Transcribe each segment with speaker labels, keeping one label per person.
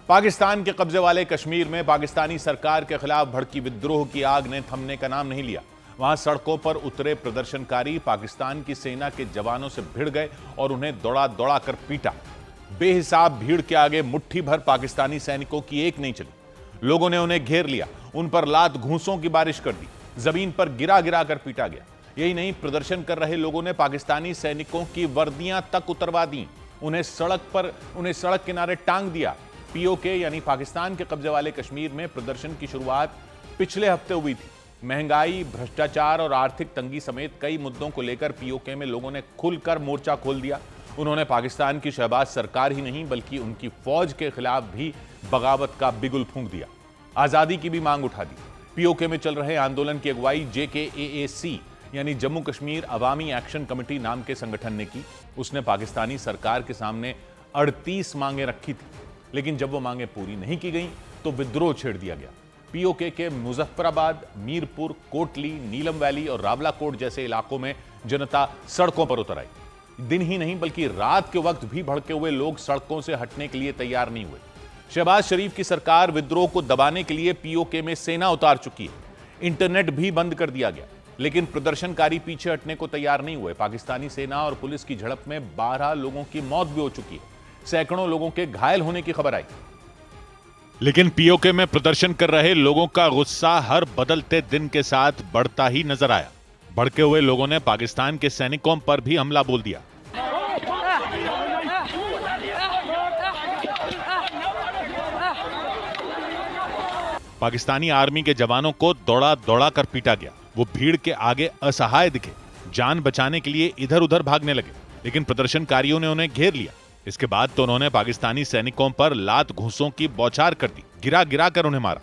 Speaker 1: पाकिस्तान के कब्जे वाले कश्मीर में पाकिस्तानी सरकार के खिलाफ भड़की विद्रोह की आग ने थमने का नाम नहीं लिया। वहां सड़कों पर उतरे प्रदर्शनकारी पाकिस्तान की सेना के जवानों से भिड़ गए और उन्हें दौड़ा दौड़ा कर पीटा। बेहिसाब भीड़ के आगे मुट्ठी भर पाकिस्तानी सैनिकों की एक नहीं चली। लोगों ने उन्हें घेर लिया, उन पर लात घूंसों की बारिश कर दी, जमीन पर गिरा गिरा कर पीटा गया। यही नहीं, प्रदर्शन कर रहे लोगों ने पाकिस्तानी सैनिकों की वर्दियां तक उतरवा दी, उन्हें सड़क किनारे टांग दिया। पीओके यानी पाकिस्तान के कब्जे वाले कश्मीर में प्रदर्शन की शुरुआत पिछले हफ्ते हुई थी। महंगाई, भ्रष्टाचार और आर्थिक तंगी समेत कई मुद्दों को लेकर पीओके में लोगों ने खुलकर मोर्चा खोल दिया। उन्होंने पाकिस्तान की शहबाज सरकार ही नहीं बल्कि उनकी फौज के खिलाफ भी बगावत का बिगुल फूंक दिया। आजादी की भी मांग उठा दी। पीओके में चल रहे आंदोलन की अगुवाई JKAAC यानी जम्मू कश्मीर अवामी एक्शन कमेटी नाम के संगठन ने की। उसने पाकिस्तानी सरकार के सामने 38 मांगे रखी थी, लेकिन जब वो मांगे पूरी नहीं की गई तो विद्रोह छेड़ दिया गया। पीओके के मुजफ्फराबाद, मीरपुर, कोटली, नीलम वैली और रावलाकोट जैसे इलाकों में जनता सड़कों पर उतर आई। दिन ही नहीं बल्कि रात के वक्त भी भड़के हुए लोग सड़कों से हटने के लिए तैयार नहीं हुए। शहबाज शरीफ की सरकार विद्रोह को दबाने के लिए पीओके में सेना उतार चुकी है। इंटरनेट भी बंद कर दिया गया, लेकिन प्रदर्शनकारी पीछे हटने को तैयार नहीं हुए। पाकिस्तानी सेना और पुलिस की झड़प में 12 लोगों की मौत भी हो चुकी है। सैकड़ों लोगों के घायल होने की खबर आई। लेकिन पीओके में प्रदर्शन कर रहे लोगों का गुस्सा हर बदलते दिन के साथ बढ़ता ही नजर आया। भड़के हुए लोगों ने पाकिस्तान के सैनिकों पर भी हमला बोल दिया। पाकिस्तानी आर्मी के जवानों को दौड़ा दौड़ा कर पीटा गया। वो भीड़ के आगे असहाय दिखे, जान बचाने के लिए इधर उधर भागने लगे, लेकिन प्रदर्शनकारियों ने उन्हें घेर लिया। इसके बाद तो उन्होंने पाकिस्तानी सैनिकों पर लात घूंसों की बौछार कर दी, गिरा गिरा कर उन्हें मारा।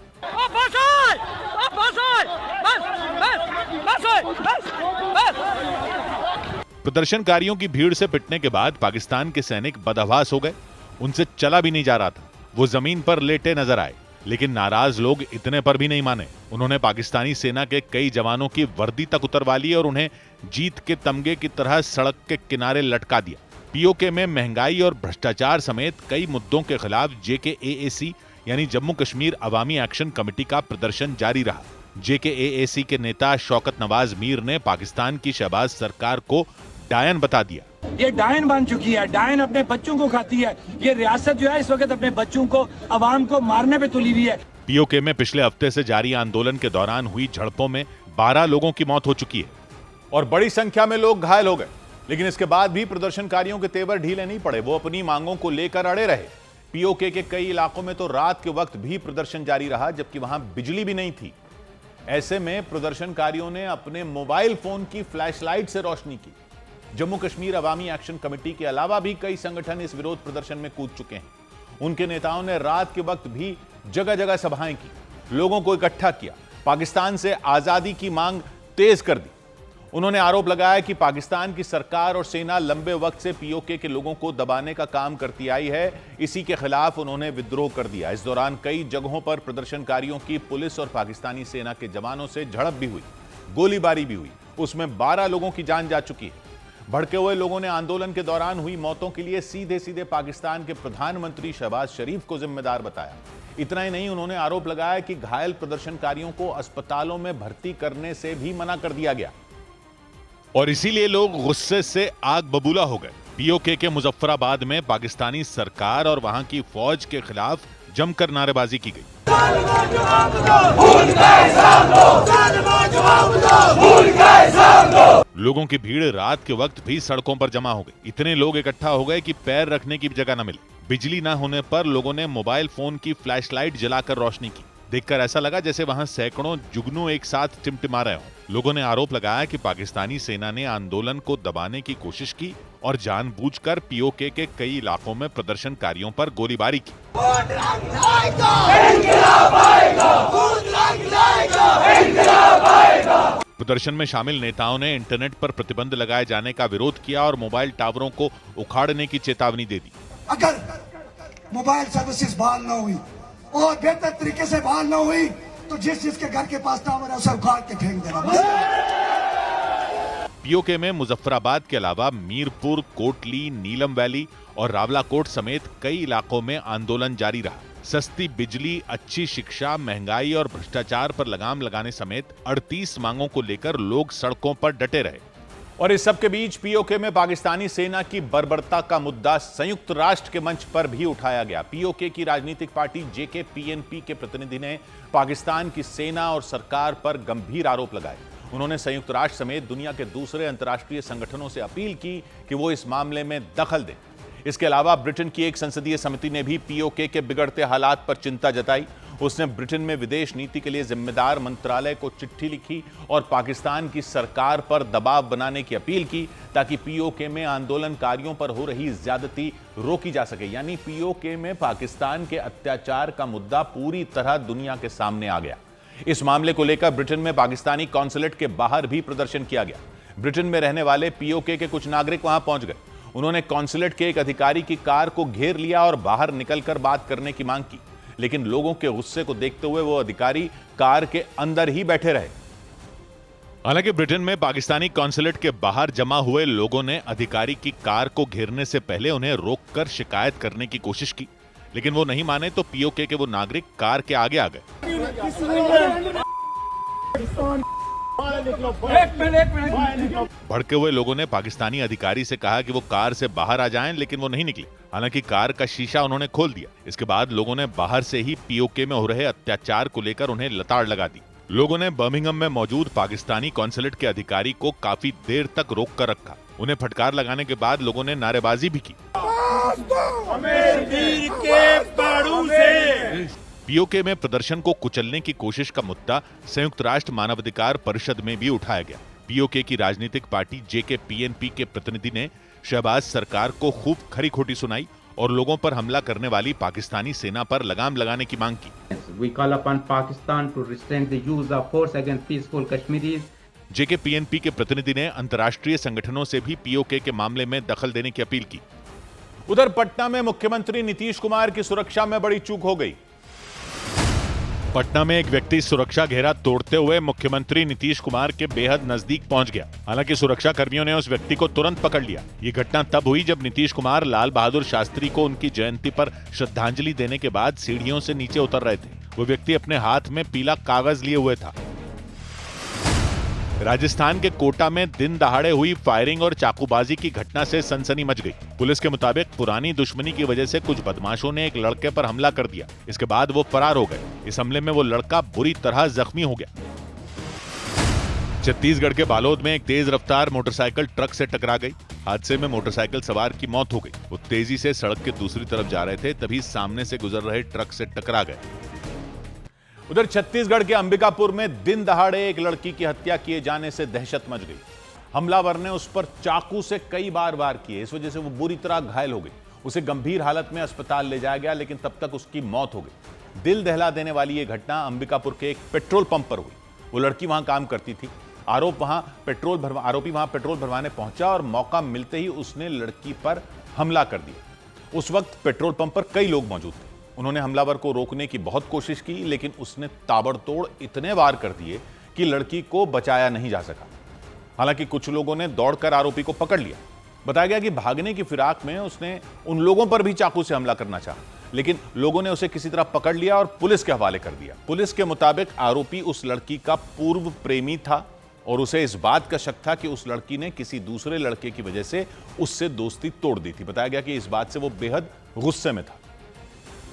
Speaker 1: प्रदर्शनकारियों की भीड़ से पिटने के बाद पाकिस्तान के सैनिक बदहवास हो गए। उनसे चला भी नहीं जा रहा था। वो जमीन पर लेटे नजर आए, लेकिन नाराज लोग इतने पर भी नहीं माने। उन्होंने पाकिस्तानी सेना के कई जवानों की वर्दी तक उतरवा ली और उन्हें जीत के तमगे की तरह सड़क के किनारे लटका दिया। पीओके में महंगाई और भ्रष्टाचार समेत कई मुद्दों के खिलाफ JKAAC यानी जम्मू कश्मीर अवामी एक्शन कमेटी का प्रदर्शन जारी रहा। JKAAC के नेता शौकत नवाज मीर ने पाकिस्तान की शहबाज सरकार को डायन बता दिया।
Speaker 2: ये डायन बन चुकी है, डायन अपने बच्चों को खाती है। ये रियासत जो है इस वक्त अपने बच्चों को, अवाम को मारने पे तुली हुई है।
Speaker 1: पीओके में पिछले हफ्ते से जारी आंदोलन के दौरान हुई झड़पों में 12 लोगों की मौत हो चुकी है और बड़ी संख्या में लोग घायल हो गए। लेकिन इसके बाद भी प्रदर्शनकारियों के तेवर ढीले नहीं पड़े। वो अपनी मांगों को लेकर अड़े रहे। पीओके के कई इलाकों में तो रात के वक्त भी प्रदर्शन जारी रहा, जबकि वहां बिजली भी नहीं थी। ऐसे में प्रदर्शनकारियों ने अपने मोबाइल फोन की फ्लैशलाइट से रोशनी की। जम्मू कश्मीर अवामी एक्शन कमेटी के अलावा भी कई संगठन इस विरोध प्रदर्शन में कूद चुके हैं। उनके नेताओं ने रात के वक्त भी जगह जगह सभाएं की, लोगों को इकट्ठा किया, पाकिस्तान से आजादी की मांग तेज कर दी। उन्होंने आरोप लगाया कि पाकिस्तान की सरकार और सेना लंबे वक्त से पीओके के लोगों को दबाने का काम करती आई है। इसी के खिलाफ उन्होंने विद्रोह कर दिया। इस दौरान कई जगहों पर प्रदर्शनकारियों की पुलिस और पाकिस्तानी सेना के जवानों से झड़प भी हुई, गोलीबारी भी हुई। उसमें 12 लोगों की जान जा चुकी है। भड़के हुए लोगों ने आंदोलन के दौरान हुई मौतों के लिए सीधे सीधे पाकिस्तान के प्रधानमंत्री शहबाज शरीफ को जिम्मेदार बताया। इतना ही नहीं, उन्होंने आरोप लगाया कि घायल प्रदर्शनकारियों को अस्पतालों में भर्ती करने से भी मना कर दिया गया और इसीलिए लोग गुस्से से आग बबूला हो गए। पीओके के मुजफ्फराबाद में पाकिस्तानी सरकार और वहां की फौज के खिलाफ जमकर नारेबाजी की गई। लोगों की भीड़ रात के वक्त भी सड़कों पर जमा हो गई। इतने लोग इकट्ठा हो गए कि पैर रखने की जगह न मिली। बिजली न होने पर लोगों ने मोबाइल फोन की फ्लैशलाइट जलाकर रोशनी की। देखकर ऐसा लगा जैसे वहां सैकड़ों जुगनू एक साथ टिमटिमा रहे हों। लोगों ने आरोप लगाया कि पाकिस्तानी सेना ने आंदोलन को दबाने की कोशिश की और जानबूझकर पीओके के कई इलाकों में प्रदर्शनकारियों पर गोलीबारी की। प्रदर्शन में शामिल नेताओं ने इंटरनेट पर प्रतिबंध लगाए जाने का विरोध किया और मोबाइल टावरों को उखाड़ने की चेतावनी दे दी।
Speaker 3: अगर मोबाइल सर्विसेज बहाल न हुई और बेहतर तरीके से बहाल न हुई तो जिसके घर के पास टावर है उसे उखाड़ के फेंक देना।
Speaker 1: पीओके में मुजफ्फराबाद के अलावा मीरपुर, कोटली, नीलम वैली और रावलाकोट समेत कई इलाकों में आंदोलन जारी रहा। सस्ती बिजली, अच्छी शिक्षा, महंगाई और भ्रष्टाचार पर लगाम लगाने समेत 38 मांगों को लेकर लोग सड़कों पर डटे रहे। और इस सब के बीच पीओके में पाकिस्तानी सेना की बर्बरता का मुद्दा संयुक्त राष्ट्र के मंच पर भी उठाया गया। पीओके की राजनीतिक पार्टी जेके पीएनपी के प्रतिनिधि ने पाकिस्तान की सेना और सरकार पर गंभीर आरोप लगाए। उन्होंने संयुक्त राष्ट्र समेत दुनिया के दूसरे अंतर्राष्ट्रीय संगठनों से अपील की कि वो इस मामले में दखल दें। इसके अलावा ब्रिटेन की एक संसदीय समिति ने भी पीओके के बिगड़ते हालात पर चिंता जताई। उसने ब्रिटेन में विदेश नीति के लिए जिम्मेदार मंत्रालय को चिट्ठी लिखी और पाकिस्तान की सरकार पर दबाव बनाने की अपील की ताकि पीओके में आंदोलनकारियों पर हो रही ज्यादती रोकी जा सके। यानी पीओके में पाकिस्तान के अत्याचार का मुद्दा पूरी तरह दुनिया के सामने आ गया। इस मामले को लेकर ब्रिटेन में पाकिस्तानी कॉन्सुलेट के बाहर भी प्रदर्शन किया गया। ब्रिटेन में रहने वाले पीओके के कुछ नागरिक वहां पहुंच गए। उन्होंने कॉन्सुलेट के एक अधिकारी की कार को घेर लिया और बाहर निकलकर बात करने की मांग की, लेकिन लोगों के गुस्से को देखते हुए वो अधिकारी कार के अंदर ही बैठे रहे। हालांकि ब्रिटेन में पाकिस्तानी कॉन्सुलेट के बाहर जमा हुए लोगों ने अधिकारी की कार को घेरने से पहले उन्हें रोककर शिकायत करने की कोशिश की, लेकिन वो नहीं माने तो पीओके के वो नागरिक कार के आगे आ गए। भड़के हुए लोगों ने पाकिस्तानी अधिकारी से कहा कि वो कार से बाहर आ जाएं, लेकिन वो नहीं निकले। हालांकि कार का शीशा उन्होंने खोल दिया। इसके बाद लोगों ने बाहर से ही पीओके में हो रहे अत्याचार को लेकर उन्हें लताड़ लगा दी। लोगों ने बर्मिंघम में मौजूद पाकिस्तानी कॉन्सुलेट के अधिकारी को काफी देर तक रोक कर रखा। उन्हें फटकार लगाने के बाद लोगों ने नारेबाजी भी की। पीओके में प्रदर्शन को कुचलने की कोशिश का मुद्दा संयुक्त राष्ट्र मानवाधिकार परिषद में भी उठाया गया। पीओके की राजनीतिक पार्टी जेके पीएनपी के प्रतिनिधि ने शहबाज सरकार को खूब खरी खोटी सुनाई और लोगों पर हमला करने वाली पाकिस्तानी सेना पर लगाम लगाने की मांग की।
Speaker 4: We call upon Pakistan to restrain the use of force against peaceful Kashmiris.
Speaker 1: JK PNP के प्रतिनिधि ने अंतर्राष्ट्रीय संगठनों से भी पीओके के मामले में दखल देने की अपील की। उधर पटना में मुख्यमंत्री नीतीश कुमार की सुरक्षा में बड़ी चूक हो गई। पटना में एक व्यक्ति सुरक्षा घेरा तोड़ते हुए मुख्यमंत्री नीतीश कुमार के बेहद नजदीक पहुंच गया। हालांकि सुरक्षा कर्मियों ने उस व्यक्ति को तुरंत पकड़ लिया। ये घटना तब हुई जब नीतीश कुमार लाल बहादुर शास्त्री को उनकी जयंती पर श्रद्धांजलि देने के बाद सीढ़ियों से नीचे उतर रहे थे। वो व्यक्ति अपने हाथ में पीला कागज लिए हुए था। राजस्थान के कोटा में दिन दहाड़े हुई फायरिंग और चाकूबाजी की घटना से सनसनी मच गई। पुलिस के मुताबिक पुरानी दुश्मनी की वजह से कुछ बदमाशों ने एक लड़के पर हमला कर दिया। इसके बाद वो फरार हो गए। इस हमले में वो लड़का बुरी तरह जख्मी हो गया। छत्तीसगढ़ के बालोद में एक तेज रफ्तार मोटरसाइकिल ट्रक से टकरा गई। हादसे में मोटरसाइकिल सवार की मौत हो गई। वो तेजी से सड़क के दूसरी तरफ जा रहे थे, तभी सामने से गुजर रहे ट्रक से टकरा गए। उधर छत्तीसगढ़ के अंबिकापुर में दिन दहाड़े एक लड़की की हत्या किए जाने से दहशत मच गई। हमलावर ने उस पर चाकू से कई बार वार किए। इस वजह से वो बुरी तरह घायल हो गई। उसे गंभीर हालत में अस्पताल ले जाया गया, लेकिन तब तक उसकी मौत हो गई। दिल दहला देने वाली यह घटना अंबिकापुर के एक पेट्रोल पंप पर हुई। वो लड़की वहां काम करती थी। आरोपी वहां पेट्रोल भरवाने पहुंचा और मौका मिलते ही उसने लड़की पर हमला कर दिया। उस वक्त पेट्रोल पंप पर कई लोग मौजूद थे। उन्होंने हमलावर को रोकने की बहुत कोशिश की, लेकिन उसने ताबड़तोड़ इतने वार कर दिए कि लड़की को बचाया नहीं जा सका। हालांकि कुछ लोगों ने दौड़कर आरोपी को पकड़ लिया। बताया गया कि भागने की फिराक में उसने उन लोगों पर भी चाकू से हमला करना चाहा, लेकिन लोगों ने उसे किसी तरह पकड़ लिया और पुलिस के हवाले कर दिया। पुलिस के मुताबिक आरोपी उस लड़की का पूर्व प्रेमी था और उसे इस बात का शक था कि उस लड़की ने किसी दूसरे लड़के की वजह से उससे दोस्ती तोड़ दी थी। बताया गया कि इस बात से वो बेहद गुस्से में था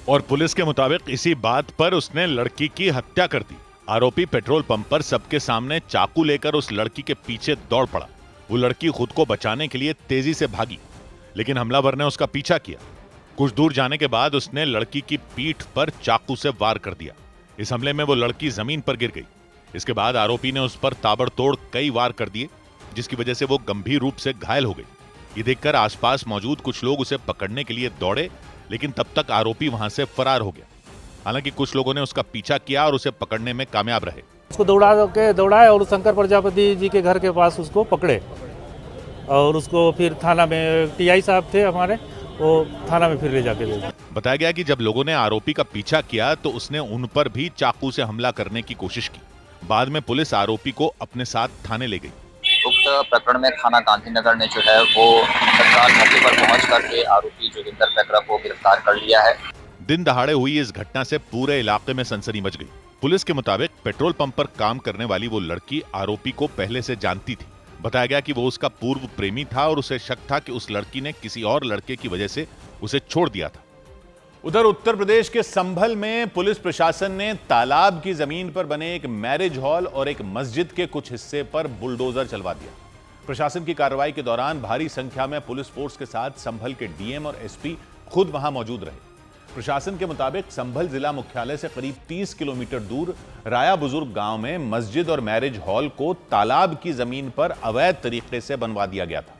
Speaker 1: और पुलिस के मुताबिक इसी बात पर उसने लड़की की हत्या कर दी। आरोपी पेट्रोल पंप पर सबके सामने चाकू लेकर उस लड़की के पीछे दौड़ पड़ा। वो लड़की खुद को बचाने के लिए तेजी से भागी, लेकिन हमलावर ने उसका पीछा किया। कुछ दूर जाने के बाद उसने लड़की की पीठ पर चाकू से वार कर दिया। इस हमले में वो लड़की जमीन पर गिर गई। इसके बाद आरोपी ने उस पर ताबड़तोड़ कई वार कर दिए, जिसकी वजह से वो गंभीर रूप से घायल हो गई। ये देखकर आसपास मौजूद कुछ लोग उसे पकड़ने के लिए दौड़े, लेकिन तब तक आरोपी वहां से फरार हो गया। हालांकि कुछ लोगों ने उसका पीछा किया और उसे पकड़ने में कामयाब रहे।
Speaker 5: उसको दौड़ाए और शंकर प्रजापति जी के घर के पास उसको पकड़े और उसको फिर थाना में टीआई साहब थे हमारे, वो थाना में फिर ले जाके दे।
Speaker 1: बताया गया कि जब लोगों ने आरोपी का पीछा किया तो उसने उन पर भी चाकू से हमला करने की कोशिश की। बाद में पुलिस आरोपी को अपने साथ थाने ले गई।
Speaker 6: उक्त प्रकरण में थाना गांधीनगर ने जो है वो तत्काल मौके पर पहुंच करके आरोपी जोगिंदर पैकरा को गिरफ्तार कर लिया है।
Speaker 1: दिन दहाड़े हुई इस घटना से पूरे इलाके में सनसनी मच गई। पुलिस के मुताबिक पेट्रोल पंप पर काम करने वाली वो लड़की आरोपी को पहले से जानती थी। बताया गया कि वो उसका पूर्व प्रेमी था और उसे शक था कि उस लड़की ने किसी और लड़के की वजह से उसे छोड़ दिया था। उधर उत्तर प्रदेश के संभल में पुलिस प्रशासन ने तालाब की जमीन पर बने एक मैरिज हॉल और एक मस्जिद के कुछ हिस्से पर बुलडोजर चलवा दिया। प्रशासन की कार्रवाई के दौरान भारी संख्या में पुलिस फोर्स के साथ संभल के डीएम और एसपी खुद वहां मौजूद रहे। प्रशासन के मुताबिक संभल जिला मुख्यालय से करीब 30 किलोमीटर दूर राया बुजुर्ग गांव में मस्जिद और मैरिज हॉल को तालाब की जमीन पर अवैध तरीके से बनवा दिया गया था।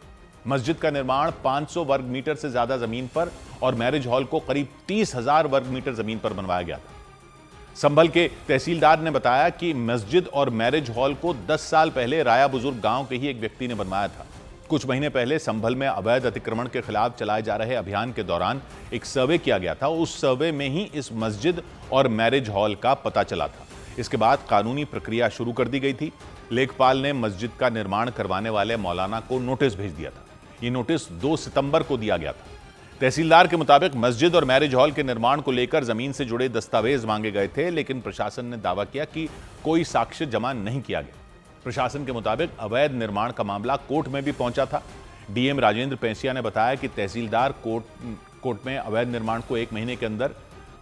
Speaker 1: मस्जिद का निर्माण 500 वर्ग मीटर से ज्यादा जमीन पर और मैरिज हॉल को करीब 30,000 वर्ग मीटर जमीन पर बनवाया गया था। संभल के तहसीलदार ने बताया कि मस्जिद और मैरिज हॉल को 10 साल पहले राया बुजुर्ग गांव के ही एक व्यक्ति ने बनवाया था। कुछ महीने पहले संभल में अवैध अतिक्रमण के खिलाफ चलाए जा रहे अभियान के दौरान एक सर्वे किया गया था। उस सर्वे में ही इस मस्जिद और मैरिज हॉल का पता चला था। इसके बाद कानूनी प्रक्रिया शुरू कर दी गई थी। लेखपाल ने मस्जिद का निर्माण करवाने वाले मौलाना को नोटिस भेज दिया था। ये नोटिस 2 सितंबर को दिया गया था। तहसीलदार के मुताबिक मस्जिद और मैरिज हॉल के निर्माण को लेकर जमीन से जुड़े दस्तावेज मांगे गए थे, लेकिन प्रशासन ने दावा किया कि कोई साक्ष्य जमा नहीं किया गया। प्रशासन के मुताबिक अवैध निर्माण का मामला कोर्ट में भी पहुंचा था। डीएम राजेंद्र पेंसिया ने बताया कि तहसीलदार कोर्ट में अवैध निर्माण को 1 महीने के अंदर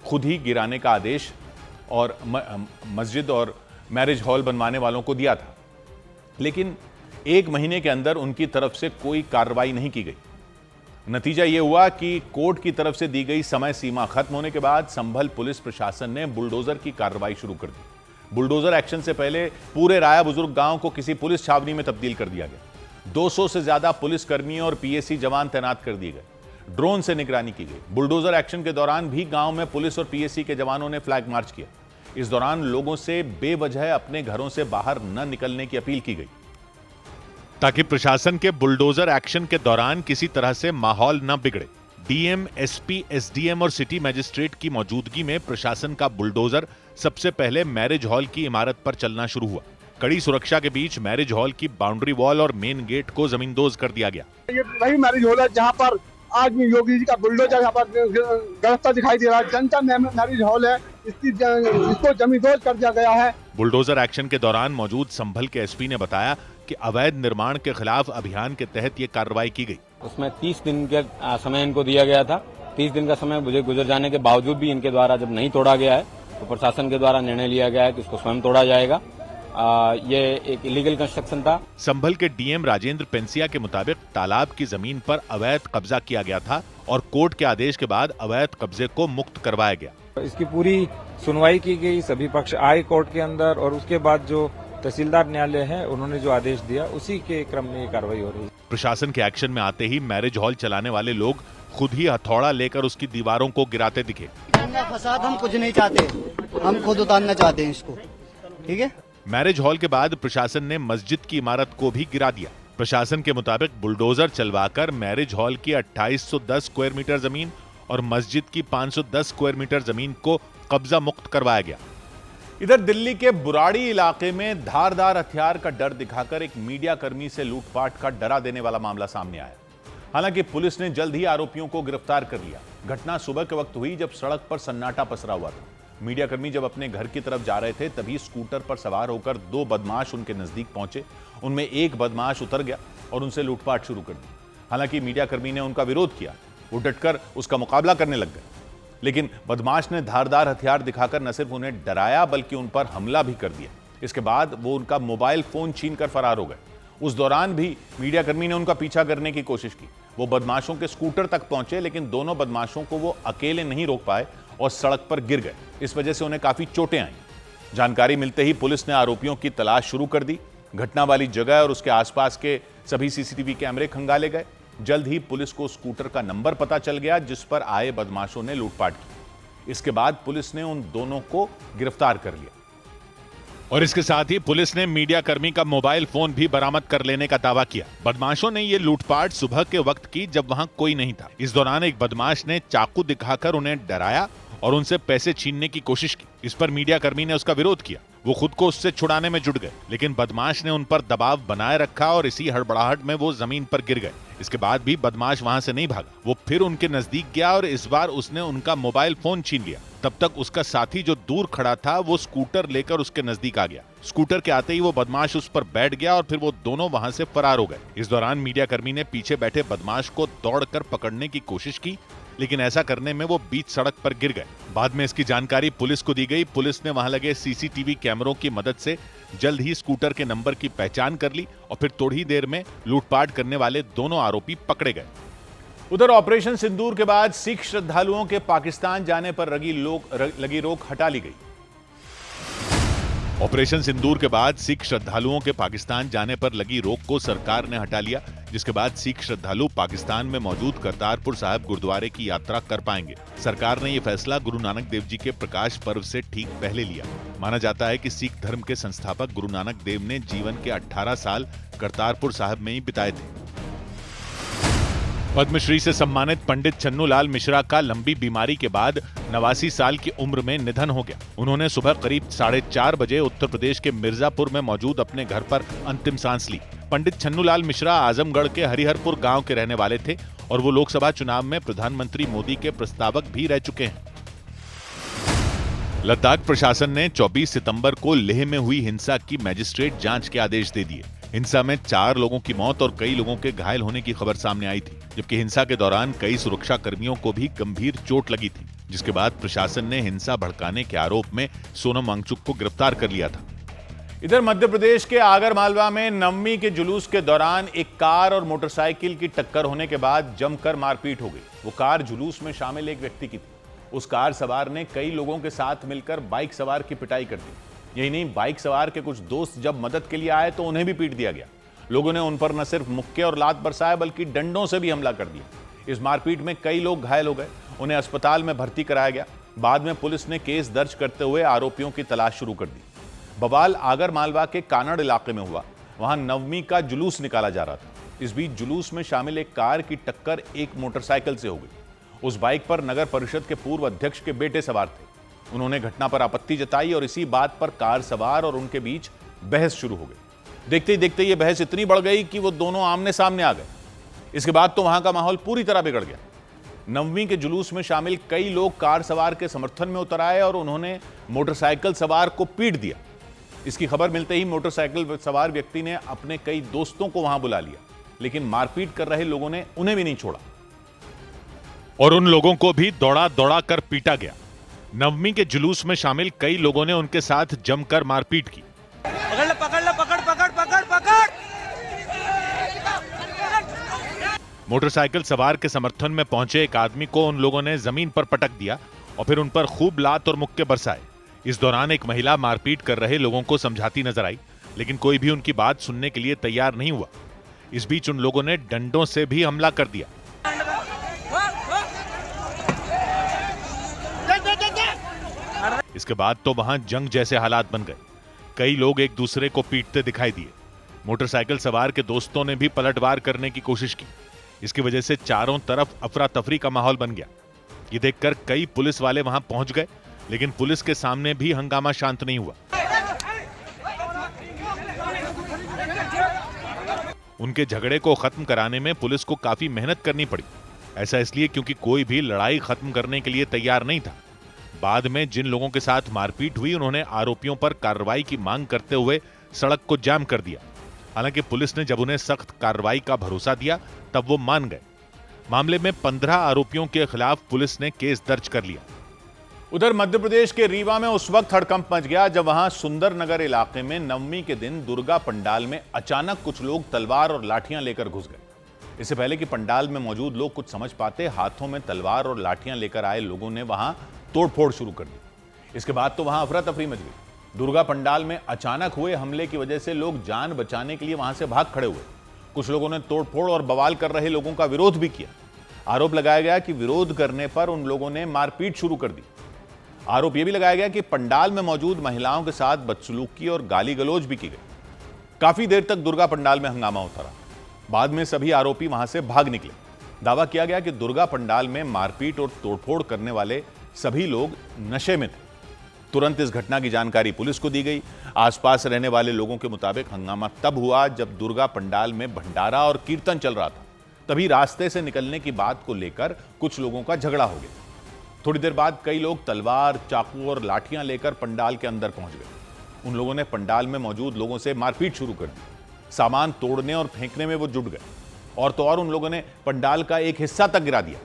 Speaker 1: खुद ही गिराने का आदेश और मस्जिद और मैरिज हॉल बनवाने वालों को दिया था, लेकिन 1 महीने के अंदर उनकी तरफ से कोई कार्रवाई नहीं की गई। नतीजा यह हुआ कि कोर्ट की तरफ से दी गई समय सीमा खत्म होने के बाद संभल पुलिस प्रशासन ने बुलडोजर की कार्रवाई शुरू कर दी। बुलडोजर एक्शन से पहले पूरे राया बुजुर्ग गांव को किसी पुलिस छावनी में तब्दील कर दिया गया। 200 से ज्यादा पुलिस कर्मियों और पीएसी जवान तैनात कर दिए गए। ड्रोन से निगरानी की गई। बुलडोजर एक्शन के दौरान भी गांव में पुलिस और पीएसी के जवानों ने फ्लैग मार्च किया। इस दौरान लोगों से बेवजह अपने घरों से बाहर न निकलने की अपील की गई, ताकि प्रशासन के बुलडोजर एक्शन के दौरान किसी तरह से माहौल न बिगड़े। डीएम, एसपी, एसडीएम और सिटी मजिस्ट्रेट की मौजूदगी में प्रशासन का बुलडोजर सबसे पहले मैरिज हॉल की इमारत पर चलना शुरू हुआ। कड़ी सुरक्षा के बीच मैरिज हॉल की बाउंड्री वॉल और मेन गेट को जमींदोज कर दिया गया।
Speaker 7: ये वही मैरिज हॉल है जहाँ पर आज योगी जी का बुलडोजर यहाँ पर गरजता दिखाई दे रहा है। जनता मैरिज हॉल है, इसको जमींदोज कर दिया गया है।
Speaker 1: बुलडोजर एक्शन के दौरान मौजूद संभल के एसपी ने बताया कि अवैध निर्माण के खिलाफ अभियान के तहत ये कार्रवाई की गई।
Speaker 8: उसमें 30 दिन का समय इनको दिया गया था। 30 दिन का समय गुजर जाने के बावजूद भी इनके द्वारा जब नहीं तोड़ा गया है तो प्रशासन के द्वारा निर्णय लिया गया है कि इसको स्वयं तोड़ा जाएगा। ये एक इलीगल कंस्ट्रक्शन था।
Speaker 1: संभल के डीएम राजेंद्र पेंसिया के मुताबिक तालाब की जमीन पर अवैध कब्जा किया गया था और कोर्ट के आदेश के बाद अवैध कब्जे को मुक्त करवाया गया।
Speaker 9: इसकी पूरी सुनवाई की गई, सभी पक्ष आए कोर्ट के अंदर और उसके बाद जो तहसीलदार न्यायालय है उन्होंने जो आदेश दिया उसी के क्रम में ये कार्रवाई हो रही है।
Speaker 1: प्रशासन के एक्शन में आते ही मैरिज हॉल चलाने वाले लोग खुद ही हथौड़ा लेकर उसकी दीवारों को गिराते दिखे।
Speaker 10: फसाद हम कुछ नहीं चाहते, हम खुद उतारना चाहते हैं इसको, ठीक है।
Speaker 1: मैरिज हॉल के बाद प्रशासन ने मस्जिद की इमारत को भी गिरा दिया। प्रशासन के मुताबिक बुलडोजर चलवाकर मैरिज हॉल की 2810 स्क्वायर मीटर जमीन और मस्जिद की 510 स्क्वायर मीटर जमीन को कब्जा मुक्त करवाया गया। इधर दिल्ली के बुराड़ी इलाके में धारदार हथियार का डर दिखाकर एक मीडिया कर्मी से लूटपाट का डरा देने वाला मामला सामने आया। हालांकि पुलिस ने जल्द ही आरोपियों को गिरफ्तार कर लिया। घटना सुबह के वक्त हुई जब सड़क पर सन्नाटा पसरा हुआ था। मीडिया कर्मी जब अपने घर की तरफ जा रहे थे तभी स्कूटर पर सवार होकर 2 बदमाश उनके नजदीक पहुंचे। उनमें एक बदमाश उतर गया और उनसे लूटपाट शुरू कर दी। हालांकि मीडिया कर्मी ने उनका विरोध किया, वो डटकर उसका मुकाबला करने लग गए, लेकिन बदमाश ने धारदार हथियार दिखाकर न सिर्फ उन्हें डराया बल्कि उन पर हमला भी कर दिया। इसके बाद वो उनका मोबाइल फोन छीनकर फरार हो गए। उस दौरान भी मीडिया कर्मी ने उनका पीछा करने की कोशिश की। वो बदमाशों के स्कूटर तक पहुंचे, लेकिन दोनों बदमाशों को वो अकेले नहीं रोक पाए और सड़क पर गिर गए। इस वजह से उन्हें काफी चोटें आईं। जानकारी मिलते ही पुलिस ने आरोपियों की तलाश शुरू कर दी। घटना वाली जगह और उसके आसपास के सभी सीसीटीवी कैमरे खंगाले गए। जल्द ही पुलिस को स्कूटर का नंबर पता चल गया जिस पर आए बदमाशों ने लूटपाट की। इसके बाद पुलिस ने उन दोनों को गिरफ्तार कर लिया और इसके साथ ही पुलिस ने मीडिया कर्मी का मोबाइल फोन भी बरामद कर लेने का दावा किया। बदमाशों ने ये लूटपाट सुबह के वक्त की जब वहां कोई नहीं था। इस दौरान एक बदमाश ने चाकू दिखाकर उन्हें डराया और उनसे पैसे छीनने की कोशिश की। इस पर मीडिया कर्मी ने उसका विरोध किया। वो खुद को उससे छुड़ाने में जुट गए, लेकिन बदमाश ने उन पर दबाव बनाए रखा और इसी हड़बड़ाहट में वो जमीन पर गिर गए। इसके बाद भी बदमाश वहां से नहीं भागा। वो फिर उनके नजदीक गया और इस बार उसने उनका मोबाइल फोन छीन लिया। तब तक उसका साथी जो दूर खड़ा था वो स्कूटर लेकर उसके नजदीक आ गया। स्कूटर के आते ही वो बदमाश उस पर बैठ गया और फिर वो दोनों वहां से फरार हो गए। इस दौरान मीडियाकर्मी ने पीछे बैठे बदमाश को दौड़कर पकड़ने की कोशिश की, लेकिन ऐसा करने में वो बीच सड़क पर गिर गए। बाद में इसकी जानकारी पुलिस को दी गई। पुलिस ने वहां लगे सीसीटीवी कैमरों की मदद से जल्द ही स्कूटर के नंबर की पहचान कर ली और फिर थोड़ी ही देर में लूटपाट करने वाले दोनों आरोपी पकड़े गए। उधर ऑपरेशन सिंदूर के बाद सिख श्रद्धालुओं के पाकिस्तान जाने पर लगी रोक हटा ली गई। ऑपरेशन सिंदूर के बाद सिख श्रद्धालुओं के पाकिस्तान जाने पर लगी रोक को सरकार ने हटा लिया, जिसके बाद सिख श्रद्धालु पाकिस्तान में मौजूद करतारपुर साहिब गुरुद्वारे की यात्रा कर पाएंगे। सरकार ने यह फैसला गुरु नानक देव जी के प्रकाश पर्व से ठीक पहले लिया। माना जाता है कि सिख धर्म के संस्थापक गुरु नानक देव ने जीवन के 18 साल करतारपुर साहिब में ही बिताए थे। पद्मश्री से सम्मानित पंडित छन्नूलाल मिश्रा का लंबी बीमारी के बाद 89 साल की उम्र में निधन हो गया। उन्होंने सुबह करीब 4:30 बजे उत्तर प्रदेश के मिर्जापुर में मौजूद अपने घर पर अंतिम सांस ली। पंडित छन्नूलाल मिश्रा आजमगढ़ के हरिहरपुर गांव के रहने वाले थे और वो लोकसभा चुनाव में प्रधानमंत्री मोदी के प्रस्तावक भी रह चुके हैं। लद्दाख प्रशासन ने 24 सितंबर को लेह में हुई हिंसा की मजिस्ट्रेट जांच के आदेश दे दिए। हिंसा में 4 लोगों की मौत और कई लोगों के घायल होने की खबर सामने आई थी, जबकि हिंसा के दौरान कई सुरक्षा कर्मियों को भी गंभीर चोट लगी थी, जिसके बाद प्रशासन ने हिंसा भड़काने के आरोप में सोनम वांगचुक को गिरफ्तार कर लिया था। इधर मध्य प्रदेश के आगरमालवा में नवमी के जुलूस के दौरान एक कार और मोटरसाइकिल की टक्कर होने के बाद जमकर मारपीट हो गई। वो कार जुलूस में शामिल एक व्यक्ति की थी। उस कार सवार ने कई लोगों के साथ मिलकर बाइक सवार की पिटाई कर दी। यही नहीं, बाइक सवार के कुछ दोस्त जब मदद के लिए आए तो उन्हें भी पीट दिया गया। लोगों ने उन पर न सिर्फ मुक्के और लात बरसाए बल्कि डंडों से भी हमला कर दिया। इस मारपीट में कई लोग घायल हो गए। उन्हें अस्पताल में भर्ती कराया गया। बाद में पुलिस ने केस दर्ज करते हुए आरोपियों की तलाश शुरू कर दी। बवाल आगरमालवा के कानड़ इलाके में हुआ। वहां नवमी का जुलूस निकाला जा रहा था। इस बीच जुलूस में शामिल एक कार की टक्कर एक मोटरसाइकिल से हो गई। उस बाइक पर नगर परिषद के पूर्व अध्यक्ष के बेटे सवार थे। उन्होंने घटना पर आपत्ति जताई और इसी बात पर कार सवार और उनके बीच बहस शुरू हो गई। देखते ही देखते ये बहस इतनी बढ़ गई कि वो दोनों आमने सामने आ गए। इसके बाद तो वहां का माहौल पूरी तरह बिगड़ गया। नवमी के जुलूस में शामिल कई लोग कार सवार के समर्थन में उतर आए और उन्होंने मोटरसाइकिल सवार को पीट दिया। इसकी खबर मिलते ही मोटरसाइकिल सवार व्यक्ति ने अपने कई दोस्तों को वहां बुला लिया, लेकिन मारपीट कर रहे लोगों ने उन्हें भी नहीं छोड़ा और उन लोगों को भी दौड़ा दौड़ा कर पीटा गया। नवमी के जुलूस में शामिल कई लोगों ने उनके साथ जमकर मारपीट की। पकड़। मोटरसाइकिल सवार के समर्थन में पहुंचे एक आदमी को उन लोगों ने जमीन पर पटक दिया और फिर उन पर खूब लात और मुक्के बरसाए। इस दौरान एक महिला मारपीट कर रहे लोगों को समझाती नजर आई, लेकिन कोई भी उनकी बात सुनने के लिए तैयार नहीं हुआ। इस बीच उन लोगों ने डंडों से भी हमला कर दिया। इसके बाद तो वहां जंग जैसे हालात बन गए। कई लोग एक दूसरे को पीटते दिखाई दिए। मोटरसाइकिल सवार के दोस्तों ने भी पलटवार करने की कोशिश की। इसकी वजह से चारों तरफ अफरा तफरी का माहौल बन गया। ये देखकर कई पुलिस वाले वहां पहुंच गए, लेकिन पुलिस के सामने भी हंगामा शांत नहीं हुआ। उनके झगड़े को खत्म कराने में पुलिस को काफी मेहनत करनी पड़ी। ऐसा इसलिए क्योंकि कोई भी लड़ाई खत्म करने के लिए तैयार नहीं था। बाद में जिन लोगों के साथ मारपीट हुई उन्होंने आरोपियों पर कार्रवाई की मांग करते हुए सड़क को जाम कर दिया। हालांकि पुलिस ने जब उन्हें सख्त कार्रवाई का भरोसा दिया तब वो मान गए। मामले में 15 आरोपियों के खिलाफ पुलिस ने केस दर्ज कर लिया। उधर मध्य प्रदेश के रीवा में उस वक्त हड़कंप मच गया जब वहां सुंदरनगर इलाके में नवमी के दिन दुर्गा पंडाल में अचानक कुछ लोग तलवार और लाठियां लेकर घुस गए। इससे पहले कि पंडाल में मौजूद लोग कुछ समझ पाते, हाथों में तलवार और लाठियां लेकर आए लोगों ने वहां तोड़फोड़ शुरू कर दी। इसके बाद तो वहां अफरा तफरी मच गई। दुर्गा पंडाल में अचानक हुए हमले की वजह से लोग जान बचाने के लिए वहां से भाग खड़े हुए। कुछ लोगों ने तोड़फोड़ और बवाल कर रहे लोगों का विरोध भी किया। आरोप लगाया गया कि विरोध करने पर उन लोगों ने मारपीट शुरू कर दी। आरोप यह भी लगाया गया कि पंडाल में मौजूद महिलाओं के साथ बदसलूकी और गाली गलौज भी की गई। काफी देर तक दुर्गा पंडाल में हंगामा होता रहा। बाद में सभी आरोपी वहां से भाग निकले। दावा किया गया कि दुर्गा पंडाल में मारपीट और तोड़फोड़ करने वाले सभी लोग नशे में थे। तुरंत इस घटना की जानकारी पुलिस को दी गई। आसपास रहने वाले लोगों के मुताबिक हंगामा तब हुआ जब दुर्गा पंडाल में भंडारा और कीर्तन चल रहा था। तभी रास्ते से निकलने की बात को लेकर कुछ लोगों का झगड़ा हो गया। थोड़ी देर बाद कई लोग तलवार, चाकू और लाठियां लेकर पंडाल के अंदर पहुंच गए। उन लोगों ने पंडाल में मौजूद लोगों से मारपीट शुरू कर दी। सामान तोड़ने और फेंकने में वो जुट गए। और तो और उन लोगों ने पंडाल का एक हिस्सा तक गिरा दिया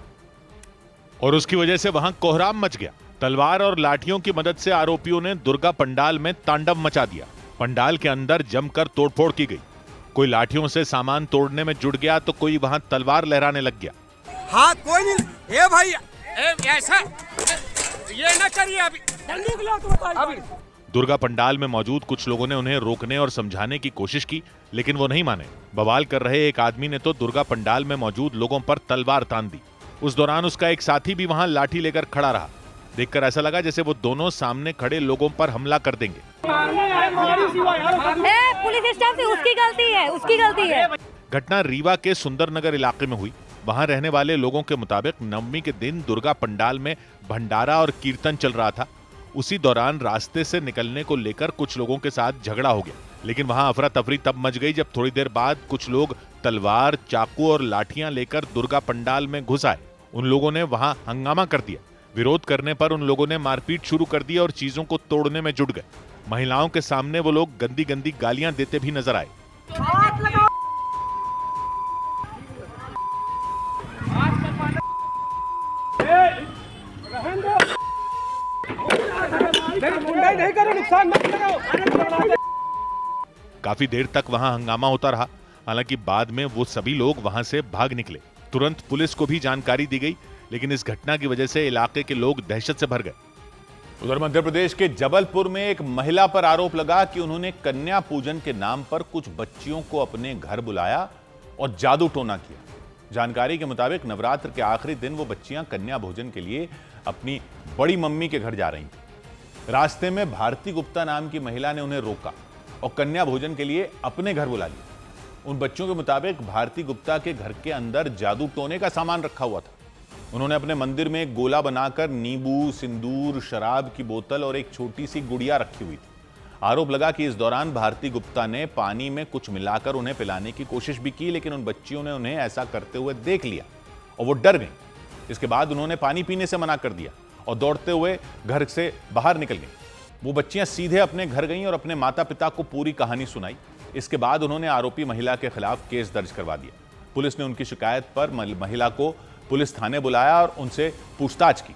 Speaker 1: और उसकी वजह से वहां कोहराम मच गया। तलवार और लाठियों की मदद से आरोपियों ने दुर्गा पंडाल में तांडव मचा दिया। पंडाल के अंदर जमकर तोड़फोड़ की गई। कोई लाठियों से सामान तोड़ने में जुट गया तो कोई वहां तलवार लहराने लग गया।
Speaker 11: हाँ कोई नहीं, ए भाई ऐसा ये ना करिए अभी।
Speaker 1: दुर्गा पंडाल में मौजूद कुछ लोगों ने उन्हें रोकने और समझाने की कोशिश की, लेकिन वो नहीं माने। बवाल कर रहे एक आदमी ने तो दुर्गा पंडाल में मौजूद लोगों पर तलवार तान दी। उस दौरान उसका एक साथी भी वहां लाठी लेकर खड़ा रहा। देखकर ऐसा लगा जैसे वो दोनों सामने खड़े लोगों पर हमला कर देंगे।
Speaker 12: पुलिस स्टाफ से उसकी गलती है।
Speaker 1: घटना रीवा के सुंदरनगर इलाके में हुई। वहां रहने वाले लोगों के मुताबिक नवमी के दिन दुर्गा पंडाल में भंडारा और कीर्तन चल रहा था। उसी दौरान रास्ते से निकलने को लेकर कुछ लोगों के साथ झगड़ा हो गया, लेकिन वहां अफरा तफरी तब मच गई जब थोड़ी देर बाद कुछ लोग तलवार, चाकू और लाठियां लेकर दुर्गा पंडाल में घुस आए। उन लोगों ने वहां हंगामा कर दिया। विरोध करने पर उन लोगों ने मारपीट शुरू कर दी और चीजों को तोड़ने में जुट गए। महिलाओं के सामने वो लोग गंदी गंदी गालियां देते भी नजर आए। काफी देर तक वहां हंगामा होता रहा। हालांकि बाद में वो सभी लोग वहां से भाग निकले। तुरंत पुलिस को भी जानकारी दी गई, लेकिन इस घटना की वजह से इलाके के लोग दहशत से भर गए। उधर मध्य प्रदेश के जबलपुर में एक महिला पर आरोप लगा कि उन्होंने कन्या पूजन के नाम पर कुछ बच्चियों को अपने घर बुलाया और जादू टोना किया। जानकारी के मुताबिक नवरात्र के आखिरी दिन वो बच्चियां कन्या भोजन के लिए अपनी बड़ी मम्मी के घर जा रही थी। रास्ते में भारती गुप्ता नाम की महिला ने उन्हें रोका और कन्या भोजन के लिए अपने घर बुला लिया। उन बच्चों के मुताबिक भारती गुप्ता के घर के अंदर जादू टोने का सामान रखा हुआ था। उन्होंने अपने मंदिर में एक गोला बनाकर नींबू, सिंदूर, शराब की बोतल और एक छोटी सी गुड़िया रखी हुई थी। आरोप लगा कि इस दौरान भारती गुप्ता ने पानी में कुछ मिलाकर उन्हें पिलाने की कोशिश भी की, लेकिन उन बच्चियों ने उन्हें ऐसा करते हुए देख लिया और वो डर गई। इसके बाद उन्होंने पानी पीने से मना कर दिया और दौड़ते हुए घर से बाहर निकल गई। वो बच्चियां सीधे अपने घर गईं और अपने माता पिता को पूरी कहानी सुनाई। इसके बाद उन्होंने आरोपी महिला के खिलाफ केस दर्ज करवा दिया। पुलिस ने उनकी शिकायत पर महिला को पुलिस थाने बुलाया और उनसे पूछताछ की,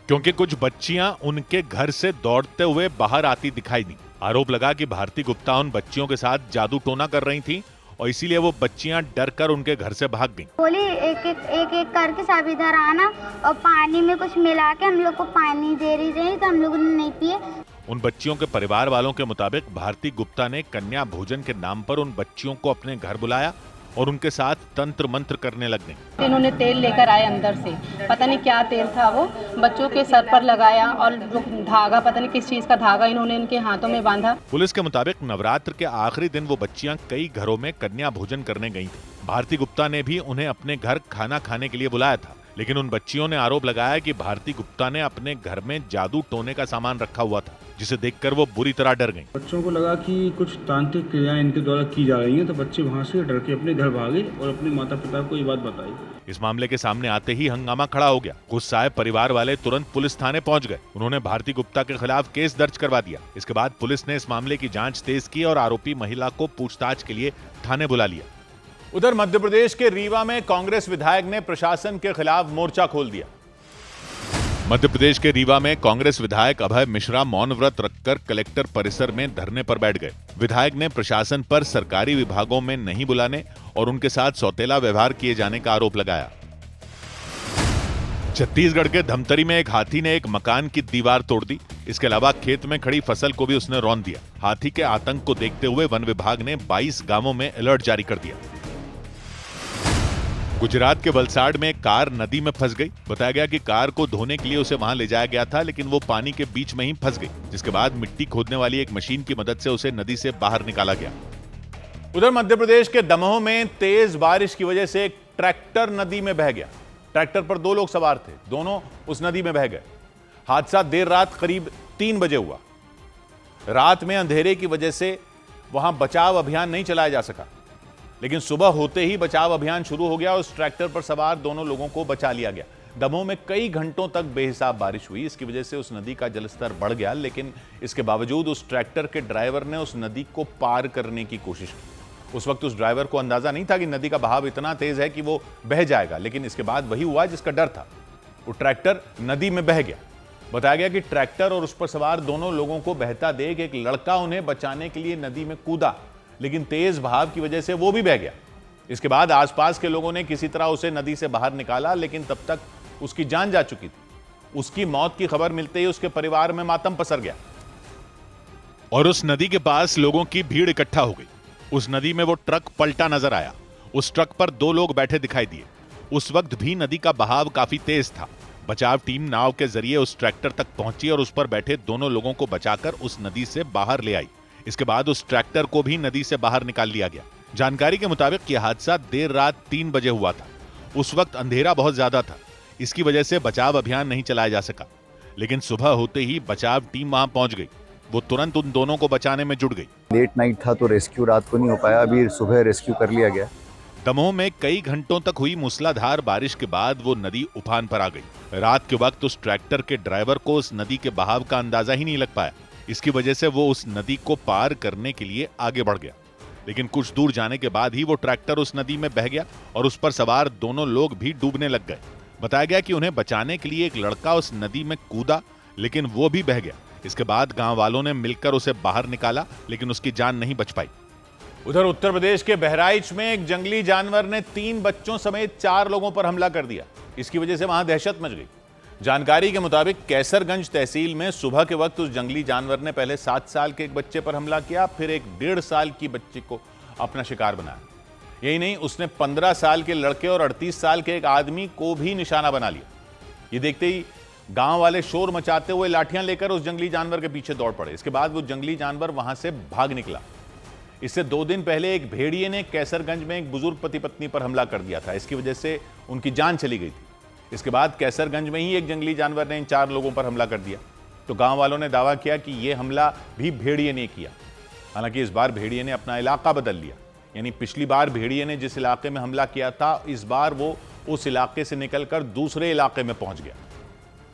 Speaker 1: क्योंकि कुछ बच्चियां उनके घर से दौड़ते हुए बाहर आती दिखाई दी। आरोप लगा कि भारती गुप्ता उन बच्चियों के साथ जादू टोना कर रही थी और इसीलिए वो बच्चियां डरकर उनके घर से भाग गईं।
Speaker 12: बोली एक एक करके सब इधर आना और पानी में कुछ मिला के हम लोग को पानी दे रही थी, तो हम लोगों ने नहीं पिए।
Speaker 1: उन बच्चियों के परिवार वालों के मुताबिक भारती गुप्ता ने कन्या भोजन के नाम पर उन बच्चियों को अपने घर बुलाया और उनके साथ तंत्र मंत्र करने लग गए।
Speaker 13: इन्होंने तेल लेकर आए अंदर से, पता नहीं क्या तेल था, वो बच्चों के सर पर लगाया और जो धागा, पता नहीं किस चीज का धागा इन्होंने इनके हाथों में बांधा।
Speaker 1: पुलिस के मुताबिक नवरात्र के आखिरी दिन वो बच्चियां कई घरों में कन्या भोजन करने गई थी। भारती गुप्ता ने भी उन्हें अपने घर खाना खाने के लिए बुलाया था, लेकिन उन बच्चियों ने आरोप लगाया कि भारती गुप्ता ने अपने घर में जादू टोने का सामान रखा हुआ था, जिसे देखकर वो बुरी तरह डर गईं।
Speaker 14: बच्चों को लगा कि कुछ तांत्रिक क्रियाएं इनके द्वारा की जा रही हैं, तो बच्चे वहां से डर के अपने घर भागे और अपने माता पिता को ये बात बताई।
Speaker 1: इस मामले के सामने आते ही हंगामा खड़ा हो गया। गुस्सा आए परिवार वाले तुरंत पुलिस थाने पहुंच गए। उन्होंने भारती गुप्ता के खिलाफ केस दर्ज करवा दिया। इसके बाद पुलिस ने इस मामले की जांच तेज की और आरोपी महिला को पूछताछ के लिए थाने बुला लिया। उधर मध्य प्रदेश के रीवा में कांग्रेस विधायक ने प्रशासन के खिलाफ मोर्चा खोल दिया। मध्य प्रदेश के रीवा में कांग्रेस विधायक अभय मिश्रा मौन व्रत रखकर कलेक्टर परिसर में धरने पर बैठ गए। विधायक ने प्रशासन पर सरकारी विभागों में नहीं बुलाने और उनके साथ सौतेला व्यवहार किए जाने का आरोप लगाया। छत्तीसगढ़ के धमतरी में एक हाथी ने एक मकान की दीवार तोड़ दी। इसके अलावा खेत में खड़ी फसल को भी उसने रौंद दिया। हाथी के आतंक को देखते हुए वन विभाग ने 22 गांवों में अलर्ट जारी कर दिया। गुजरात के वलसाड में कार नदी में फंस गई। बताया गया कि कार को धोने के लिए उसे वहां ले जाया गया था, लेकिन वो पानी के बीच में ही फंस गई, जिसके बाद मिट्टी खोदने वाली एक मशीन की मदद से उसे नदी से बाहर निकाला गया। उधर मध्य प्रदेश के दमोह में तेज बारिश की वजह से एक ट्रैक्टर नदी में बह गया। ट्रैक्टर पर 2 लोग सवार थे, दोनों उस नदी में बह गए। हादसा देर रात करीब 3 बजे हुआ। रात में अंधेरे की वजह से वहां बचाव अभियान नहीं चलाया जा सका, लेकिन सुबह होते ही बचाव अभियान शुरू हो गया और उस ट्रैक्टर पर सवार दोनों लोगों को बचा लिया गया। दमोह में कई घंटों तक बेहिसाब बारिश हुई, इसकी वजह से उस नदी का जलस्तर बढ़ गया, लेकिन इसके बावजूद उस ट्रैक्टर के ड्राइवर ने उस नदी को पार करने की कोशिश की। उस वक्त उस ड्राइवर को अंदाजा नहीं था कि नदी का बहाव इतना तेज है कि वो बह जाएगा, लेकिन इसके बाद वही हुआ जिसका डर था। वो ट्रैक्टर नदी में बह गया। बताया गया कि ट्रैक्टर और उस पर सवार दोनों लोगों को बहता देख एक लड़का उन्हें बचाने के लिए नदी में कूदा, लेकिन तेज बहाव की वजह से वो भी बह गया। इसके बाद आसपास के लोगों ने किसी तरह उसे नदी से बाहर निकाला, लेकिन तब तक उसकी जान जा चुकी थी। उसकी मौत की खबर मिलते ही उसके परिवार में मातम पसर गया और उस नदी के पास लोगों की भीड़ इकट्ठा हो गई। उस नदी में वो ट्रक पलटा नजर आया। उस ट्रक पर 2 लोग बैठे दिखाई दिए। उस वक्त भी नदी का बहाव काफी तेज था। बचाव टीम नाव के जरिए उस ट्रैक्टर तक पहुंची और उस पर बैठे दोनों लोगों को बचाकर उस नदी से बाहर ले आई। इसके बाद उस ट्रैक्टर को भी नदी से बाहर निकाल लिया गया। जानकारी के मुताबिक यह हादसा देर रात 3 बजे हुआ था। उस वक्त अंधेरा बहुत ज्यादा था, इसकी वजह से बचाव अभियान नहीं चलाया जा सका, लेकिन सुबह होते ही बचाव टीम वहां पहुंच गई। वो तुरंत उन दोनों को बचाने में जुट गई।
Speaker 15: लेट नाइट था तो रेस्क्यू रात को नहीं हो पाया, अभी सुबह रेस्क्यू कर लिया गया।
Speaker 1: दमोह में कई घंटों तक हुई मूसलाधार बारिश के बाद वो नदी उफान पर आ गई। रात के वक्त उस ट्रैक्टर के ड्राइवर को उस नदी के बहाव का अंदाजा ही नहीं लग पाया। इसकी वजह से वो उस नदी को पार करने के लिए आगे बढ़ गया, लेकिन कुछ दूर जाने के बाद ही वो ट्रैक्टर उस नदी में बह गया और उस पर सवार दोनों लोग भी डूबने लग गए। बताया गया कि उन्हें बचाने के लिए एक लड़का उस नदी में कूदा, लेकिन वो भी बह गया। इसके बाद गांव वालों ने मिलकर उसे बाहर निकाला, लेकिन उसकी जान नहीं बच पाई। उधर उत्तर प्रदेश के बहराइच में एक जंगली जानवर ने 3 बच्चों समेत 4 लोगों पर हमला कर दिया। इसकी वजह से वहां दहशत मच गई। जानकारी के मुताबिक कैसरगंज तहसील में सुबह के वक्त उस जंगली जानवर ने पहले 7 साल के एक बच्चे पर हमला किया, फिर एक 1.5 साल की बच्ची को अपना शिकार बनाया। यही नहीं, उसने 15 साल के लड़के और 38 साल के एक आदमी को भी निशाना बना लिया। ये देखते ही गांव वाले शोर मचाते हुए लाठियां लेकर उस जंगली जानवर के पीछे दौड़ पड़े। इसके बाद वो जंगली जानवर वहां से भाग निकला। इससे 2 दिन पहले एक भेड़िए ने कैसरगंज में एक बुजुर्ग पति पत्नी पर हमला कर दिया था। इसकी वजह से उनकी जान चली गई थी। इसके बाद कैसरगंज में ही एक जंगली जानवर ने इन 4 लोगों पर हमला कर दिया। तो गांव वालों ने दावा किया कि यह हमला भी भेड़िए ने किया। हालांकि इस बार भेड़िए ने अपना इलाका बदल लिया, यानी पिछली बार भेड़िए ने जिस इलाके में हमला किया था, इस बार वो उस इलाके से निकलकर दूसरे इलाके में पहुंच गया।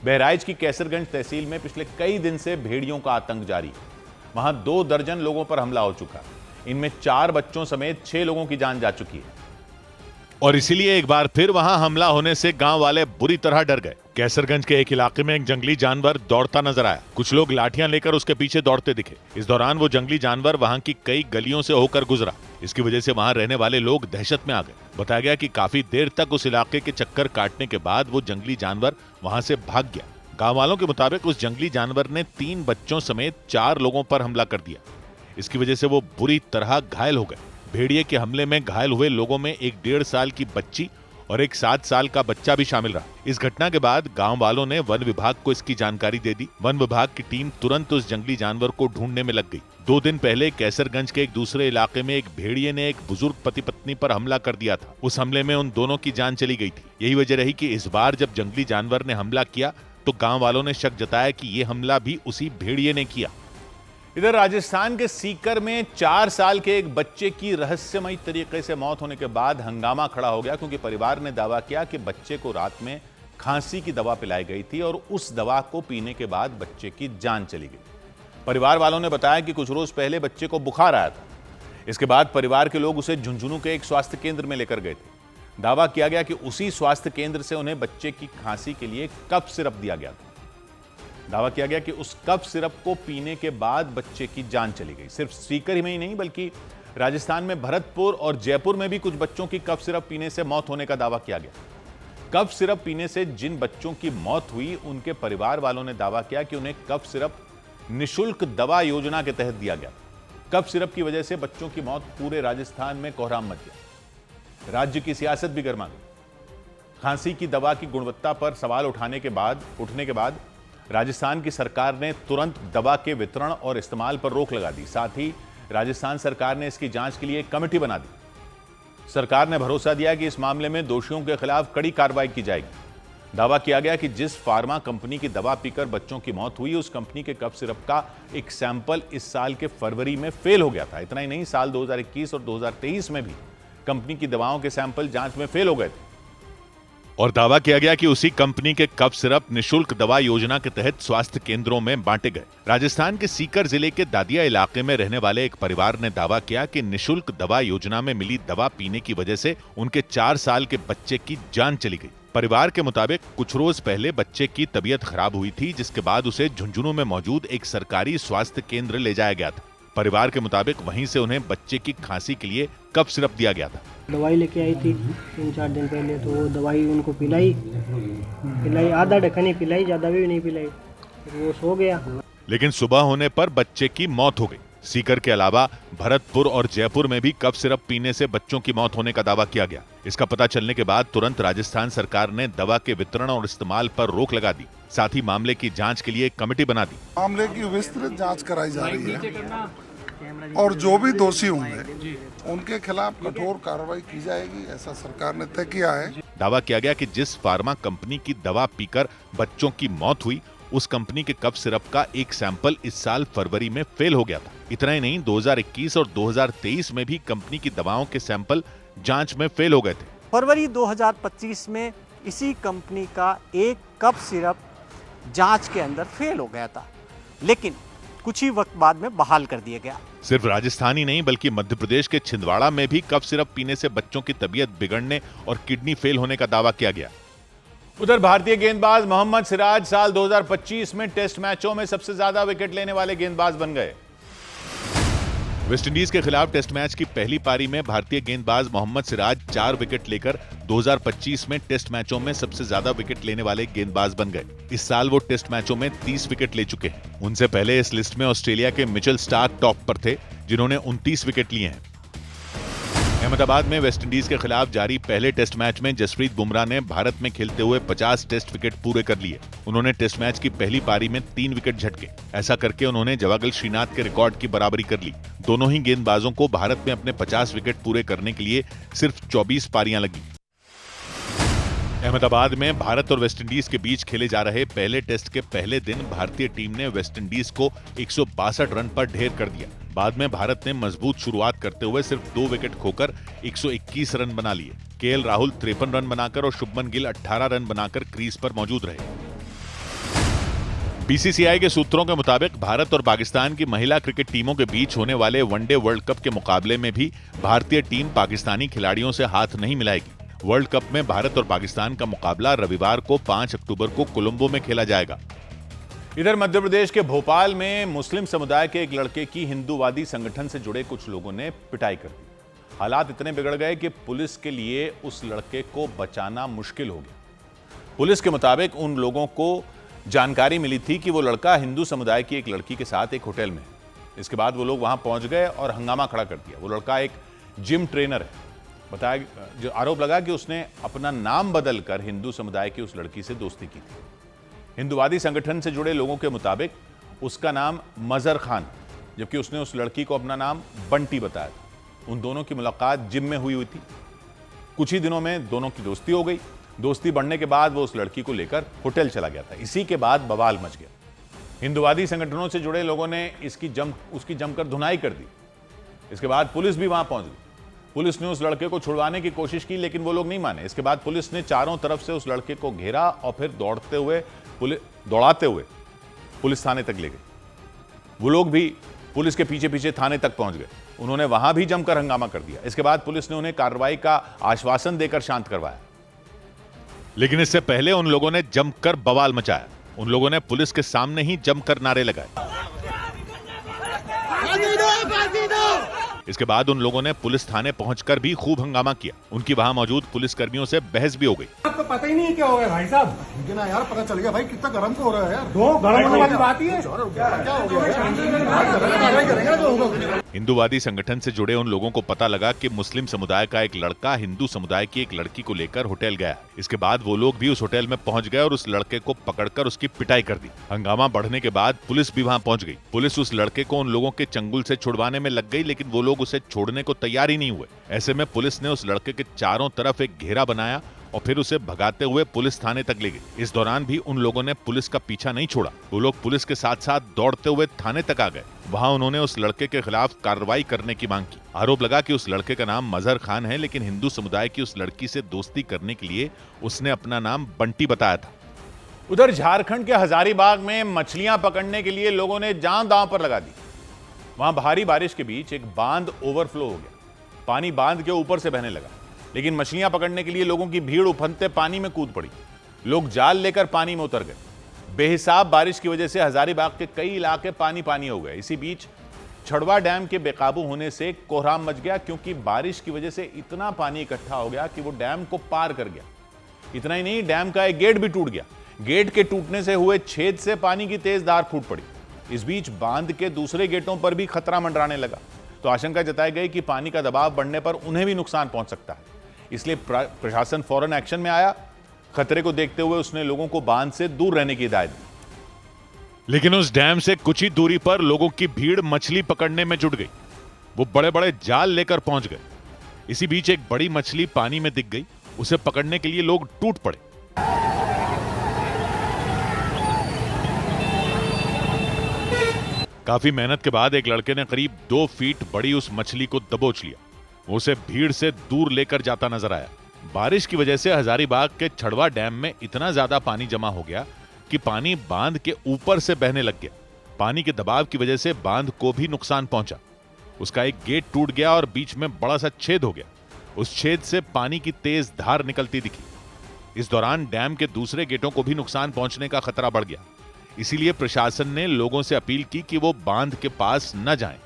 Speaker 1: बहराइच की कैसरगंज तहसील में पिछले कई दिन से भेड़ियों का आतंक जारी है। वहां 2 दर्जन लोगों पर हमला हो चुका। इनमें 4 बच्चों समेत 6 लोगों की जान जा चुकी है और इसीलिए एक बार फिर वहां हमला होने से गांव वाले बुरी तरह डर गए। कैसरगंज के एक इलाके में एक जंगली जानवर दौड़ता नजर आया। कुछ लोग लाठियां लेकर उसके पीछे दौड़ते दिखे। इस दौरान वो जंगली जानवर वहां की कई गलियों से होकर गुजरा। इसकी वजह से वहां रहने वाले लोग दहशत में आ गए। बताया गया कि काफी देर तक उस इलाके के चक्कर काटने के बाद वो जंगली जानवर वहां से भाग गया। गाँव वालों के मुताबिक उस जंगली जानवर ने 3 बच्चों समेत 4 लोगों पर हमला कर दिया। इसकी वजह से वो बुरी तरह घायल हो गए। भेड़िए के हमले में घायल हुए लोगों में एक 1.5 साल की बच्ची और एक 7 साल का बच्चा भी शामिल रहा। इस घटना के बाद गांव वालों ने वन विभाग को इसकी जानकारी दे दी। वन विभाग की टीम तुरंत उस जंगली जानवर को ढूंढने में लग गई। 2 दिन पहले कैसरगंज के एक दूसरे इलाके में एक भेड़िए ने एक बुजुर्ग पति पत्नी पर हमला कर दिया था। उस हमले में उन दोनों की जान चली गई थी। यही वजह रही कि इस बार जब जंगली जानवर ने हमला किया तो गांव वालों ने शक जताया कि यह हमला भी उसी भेड़िए ने किया। इधर राजस्थान के सीकर में 4 साल के एक बच्चे की रहस्यमयी तरीके से मौत होने के बाद हंगामा खड़ा हो गया, क्योंकि परिवार ने दावा किया कि बच्चे को रात में खांसी की दवा पिलाई गई थी और उस दवा को पीने के बाद बच्चे की जान चली गई। परिवार वालों ने बताया कि कुछ रोज पहले बच्चे को बुखार आया था। इसके बाद परिवार के लोग उसे झुंझुनू के एक स्वास्थ्य केंद्र में लेकर गए थे। दावा किया गया कि उसी स्वास्थ्य केंद्र से उन्हें बच्चे की खांसी के लिए कफ सिरप दिया गया था। दावा किया गया कि उस कफ सिरप को पीने के बाद बच्चे की जान चली गई। सिर्फ सीकर में ही नहीं, बल्कि राजस्थान में भरतपुर और जयपुर में भी कुछ बच्चों की कफ सिरप पीने से मौत होने का दावा किया गया। कफ सिरप पीने से जिन बच्चों की मौत हुई, उनके परिवार वालों ने दावा किया कि उन्हें कफ सिरप निःशुल्क दवा योजना के तहत दिया गया। कफ सिरप की वजह से बच्चों की मौत पूरे राजस्थान में कोहराम मच गया। राज्य की सियासत भी गर्मा गई। खांसी की दवा की गुणवत्ता पर सवाल उठने के बाद राजस्थान की सरकार ने तुरंत दवा के वितरण और इस्तेमाल पर रोक लगा दी। साथ ही राजस्थान सरकार ने इसकी जांच के लिए एक कमेटी बना दी। सरकार ने भरोसा दिया कि इस मामले में दोषियों के खिलाफ कड़ी कार्रवाई की जाएगी। दावा किया गया कि जिस फार्मा कंपनी की दवा पीकर बच्चों की मौत हुई, उस कंपनी के कफ सिरप का एक सैंपल इस साल के फरवरी में फेल हो गया था। इतना ही नहीं, साल 2021 और 2023 में भी कंपनी की दवाओं के सैंपल जांच में फेल हो गए थे। और दावा किया गया कि उसी कंपनी के कफ सिरप निशुल्क दवा योजना के तहत स्वास्थ्य केंद्रों में बांटे गए। राजस्थान के सीकर जिले के दादिया इलाके में रहने वाले एक परिवार ने दावा किया कि निशुल्क दवा योजना में मिली दवा पीने की वजह से उनके 4 साल के बच्चे की जान चली गई। परिवार के मुताबिक कुछ रोज पहले बच्चे की तबीयत खराब हुई थी, जिसके बाद उसे झुंझुनू में मौजूद एक सरकारी स्वास्थ्य केंद्र ले जाया गया था। परिवार के मुताबिक वहीं से उन्हें बच्चे की खांसी के लिए कफ सिरप दिया गया था।
Speaker 16: दवाई लेके आई थी 3-4 दिन पहले, तो वो दवाई उनको पिलाई आधा ढक्कन ही पिलाई, ज्यादा भी नहीं पिलाई, वो सो गया।
Speaker 1: लेकिन सुबह होने पर बच्चे की मौत हो गई। सीकर के अलावा भरतपुर और जयपुर में भी कफ सिरप पीने से बच्चों की मौत होने का दावा किया गया। इसका पता चलने के बाद तुरंत राजस्थान सरकार ने दवा के वितरण और इस्तेमाल पर रोक लगा दी। साथ ही मामले की जांच के लिए एक कमेटी बना दी।
Speaker 17: मामले की विस्तृत जांच कराई जा रही है और जो भी दोषी होंगे उनके खिलाफ कठोर कार्रवाई की जाएगी, ऐसा सरकार ने तय किया है।
Speaker 1: दावा किया गया कि जिस फार्मा कंपनी की दवा पीकर बच्चों की मौत हुई, उस कंपनी के कफ सिरप का एक सैंपल इस साल फरवरी में फेल हो गया था। इतना ही नहीं, 2021 और 2023 में भी कंपनी की दवाओं के सैंपल जांच में फेल हो गए थे।
Speaker 18: फरवरी 2025 में इसी कंपनी का एक कफ सिरप जांच के अंदर फेल हो गया था, लेकिन कुछ ही वक्त बाद में बहाल कर दिया गया।
Speaker 1: सिर्फ राजस्थान ही नहीं बल्कि मध्य प्रदेश के छिंदवाड़ा में भी कफ सिरप पीने से बच्चों की तबीयत बिगड़ने और किडनी फेल होने का दावा किया गया। उधर भारतीय गेंदबाज मोहम्मद सिराज साल 2025 में टेस्ट मैचों में सबसे ज्यादा विकेट लेने वाले गेंदबाज बन गए। वेस्टइंडीज के खिलाफ टेस्ट मैच की पहली पारी में भारतीय गेंदबाज मोहम्मद सिराज 4 विकेट लेकर 2025 में टेस्ट मैचों में सबसे ज्यादा विकेट लेने वाले गेंदबाज बन गए। इस साल वो टेस्ट मैचों में 30 विकेट ले चुके हैं। उनसे पहले इस लिस्ट में ऑस्ट्रेलिया के मिचेल स्टार्क टॉप पर थे, जिन्होंने 29 विकेट लिए हैं। अहमदाबाद में वेस्टइंडीज के खिलाफ जारी पहले टेस्ट मैच में जसप्रीत बुमराह ने भारत में खेलते हुए 50 टेस्ट विकेट पूरे कर लिए। उन्होंने टेस्ट मैच की पहली पारी में 3 विकेट झटके। ऐसा करके उन्होंने जवागल श्रीनाथ के रिकॉर्ड की बराबरी कर ली। दोनों ही गेंदबाजों को भारत में अपने 50 विकेट पूरे करने के लिए सिर्फ 24 पारियां लगी। अहमदाबाद में भारत और वेस्टइंडीज के बीच खेले जा रहे पहले टेस्ट के पहले दिन भारतीय टीम ने वेस्टइंडीज को 162 रन पर ढेर कर दिया। बाद में भारत ने मजबूत शुरुआत करते हुए सिर्फ 2 विकेट खोकर 121 रन बना लिए। केएल राहुल 53 रन बनाकर और शुभमन गिल 18 रन बनाकर क्रीज पर मौजूद रहे। बीसीसीआई के सूत्रों के मुताबिक भारत और पाकिस्तान की महिला क्रिकेट टीमों के बीच होने वाले वनडे वर्ल्ड कप के मुकाबले में भी भारतीय टीम पाकिस्तानी खिलाड़ियों से हाथ नहीं मिलाएगी। वर्ल्ड कप में भारत और पाकिस्तान का मुकाबला रविवार को 5 अक्टूबर को कोलंबो में खेला जाएगा। इधर मध्य प्रदेश के भोपाल में मुस्लिम समुदाय के एक लड़के की हिंदूवादी संगठन से जुड़े कुछ लोगों ने पिटाई कर दी। हालात इतने बिगड़ गए कि पुलिस के लिए उस लड़के को बचाना मुश्किल हो गया। पुलिस के मुताबिक उन लोगों को जानकारी मिली थी कि वो लड़का हिंदू समुदाय की एक लड़की के साथ एक होटल में है। इसके बाद वो लोग वहां पहुंच गए और हंगामा खड़ा कर दिया। वो लड़का एक जिम ट्रेनर है। बताया, जो आरोप लगा कि उसने अपना नाम बदलकर हिंदू समुदाय की उस लड़की से दोस्ती की थी। हिंदूवादी संगठन से जुड़े लोगों के मुताबिक उसका नाम मजहर खान, जबकि उसने उस लड़की को अपना नाम बंटी बताया था। उन दोनों की मुलाकात जिम में हुई थी। कुछ ही दिनों में दोनों की दोस्ती हो गई। दोस्ती बढ़ने के बाद वो उस लड़की को लेकर होटल चला गया था। इसी के बाद बवाल मच गया। हिंदूवादी संगठनों से जुड़े लोगों ने उसकी जमकर धुनाई कर दी। इसके बाद पुलिस भी वहां पहुंच गई। पुलिस ने उस लड़के को छुड़वाने की कोशिश की, लेकिन वो लोग नहीं माने। इसके बाद पुलिस ने चारों तरफ से उस लड़के को घेरा और फिर दौड़ाते हुए पुलिस थाने तक ले गए। वो लोग भी पुलिस के पीछे पीछे थाने तक पहुंच गए। उन्होंने वहां भी जमकर हंगामा कर दिया। इसके बाद पुलिस ने उन्हें कार्रवाई का आश्वासन देकर शांत करवाया, लेकिन इससे पहले उन लोगों ने जमकर बवाल मचाया। उन लोगों ने पुलिस के सामने ही जमकर नारे लगाए। इसके बाद उन लोगों ने पुलिस थाने पहुंचकर भी खूब हंगामा किया। उनकी वहां मौजूद पुलिस कर्मियों से बहस भी हो गई।
Speaker 19: आपको पता ही नहीं क्या हो गया भाई साहब?
Speaker 17: लेकिन यार पता चल गया भाई, कितना गर्म तो हो रहा है यार।
Speaker 19: गर्म होने वाली बात ही है।
Speaker 1: हिंदूवादी संगठन से जुड़े उन लोगों को पता लगा कि मुस्लिम समुदाय का एक लड़का हिंदू समुदाय की एक लड़की को लेकर होटल गया। इसके बाद वो लोग भी उस होटल में पहुंच गए और उस लड़के को पकड़कर उसकी पिटाई कर दी। हंगामा बढ़ने के बाद पुलिस भी वहां पहुंच गई। पुलिस उस लड़के को उन लोगों के चंगुल से छुड़वाने में लग गई, लेकिन वो लोग उसे छोड़ने को तैयार ही नहीं हुए। ऐसे में पुलिस ने उस लड़के के चारों तरफ एक घेरा बनाया और फिर उसे भगाते हुए पुलिस थाने तक ले गए। इस दौरान भी उन लोगों ने पुलिस का पीछा नहीं छोड़ा। वो लोग पुलिस के साथ साथ दौड़ते हुए थाने तक आ गए। वहां उन्होंने उस लड़के के खिलाफ कार्रवाई करने की मांग की। आरोप लगा कि उस लड़के का नाम मजहर खान है, लेकिन हिंदू समुदाय की उस लड़की से दोस्ती करने के लिए उसने अपना नाम बंटी बताया था। उधर झारखंड के हजारीबाग में मछलियां पकड़ने के लिए लोगों ने जान दांव पर लगा दी। वहां भारी बारिश के बीच एक बांध ओवरफ्लो हो गया। पानी बांध के ऊपर से बहने लगा, लेकिन मछलियां पकड़ने के लिए लोगों की भीड़ उफनते पानी में कूद पड़ी। लोग जाल लेकर पानी में उतर गए। बेहिसाब बारिश की वजह से हजारीबाग के कई इलाके पानी पानी हो गए। इसी बीच छड़वा डैम के बेकाबू होने से कोहराम मच गया, क्योंकि बारिश की वजह से इतना पानी इकट्ठा हो गया कि वो डैम को पार कर गया। इतना ही नहीं, डैम का एक गेट भी टूट गया। गेट के टूटने से हुए छेद से पानी की तेज धार फूट पड़ी। इस बीच बांध के दूसरे गेटों पर भी खतरा मंडराने लगा, तो आशंका जताई गई कि पानी का दबाव बढ़ने पर उन्हें भी नुकसान पहुंच सकता है। इसलिए प्रशासन फौरन एक्शन में आया। खतरे को देखते हुए उसने लोगों को बांध से दूर रहने की हिदायत दी। लेकिन उस डैम से कुछ ही दूरी पर लोगों की भीड़ मछली पकड़ने में जुट गई। वो बड़े बड़े जाल लेकर पहुंच गए। इसी बीच एक बड़ी मछली पानी में दिख गई। उसे पकड़ने के लिए लोग टूट पड़े। काफी मेहनत के बाद एक लड़के ने करीब 2 फीट बड़ी उस मछली को दबोच लिया। वो उसे भीड़ से दूर लेकर जाता नजर आया। बारिश की वजह से हजारीबाग के छड़वा डैम में इतना ज्यादा पानी जमा हो गया कि पानी बांध के ऊपर से बहने लग गया। पानी के दबाव की वजह से बांध को भी नुकसान पहुंचा। उसका एक गेट टूट गया और बीच में बड़ा सा छेद हो गया। उस छेद से पानी की तेज धार निकलती दिखी। इस दौरान डैम के दूसरे गेटों को भी नुकसान पहुंचने का खतरा बढ़ गया। इसीलिए प्रशासन ने लोगों से अपील की कि वो बांध के पास न जाएं।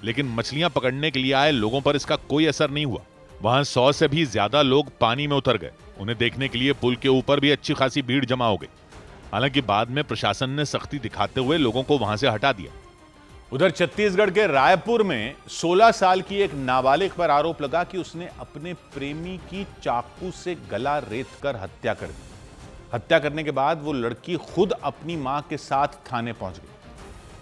Speaker 1: लेकिन मछलियां पकड़ने के लिए आए लोगों पर इसका कोई असर नहीं हुआ। वहां 100 से भी ज्यादा लोग पानी में उतर गए। उन्हें देखने के लिए पुल के ऊपर भी अच्छी खासी भीड़ जमा हो गई। हालांकि बाद में प्रशासन ने सख्ती दिखाते हुए लोगों को वहां से हटा दिया। उधर छत्तीसगढ़ के रायपुर में 16 साल की एक नाबालिग पर आरोप लगा कि उसने अपने प्रेमी की चाकू से गला रेतकर हत्या कर दी। हत्या करने के बाद वो लड़की खुद अपनी मां के साथ थाने पहुंच गई।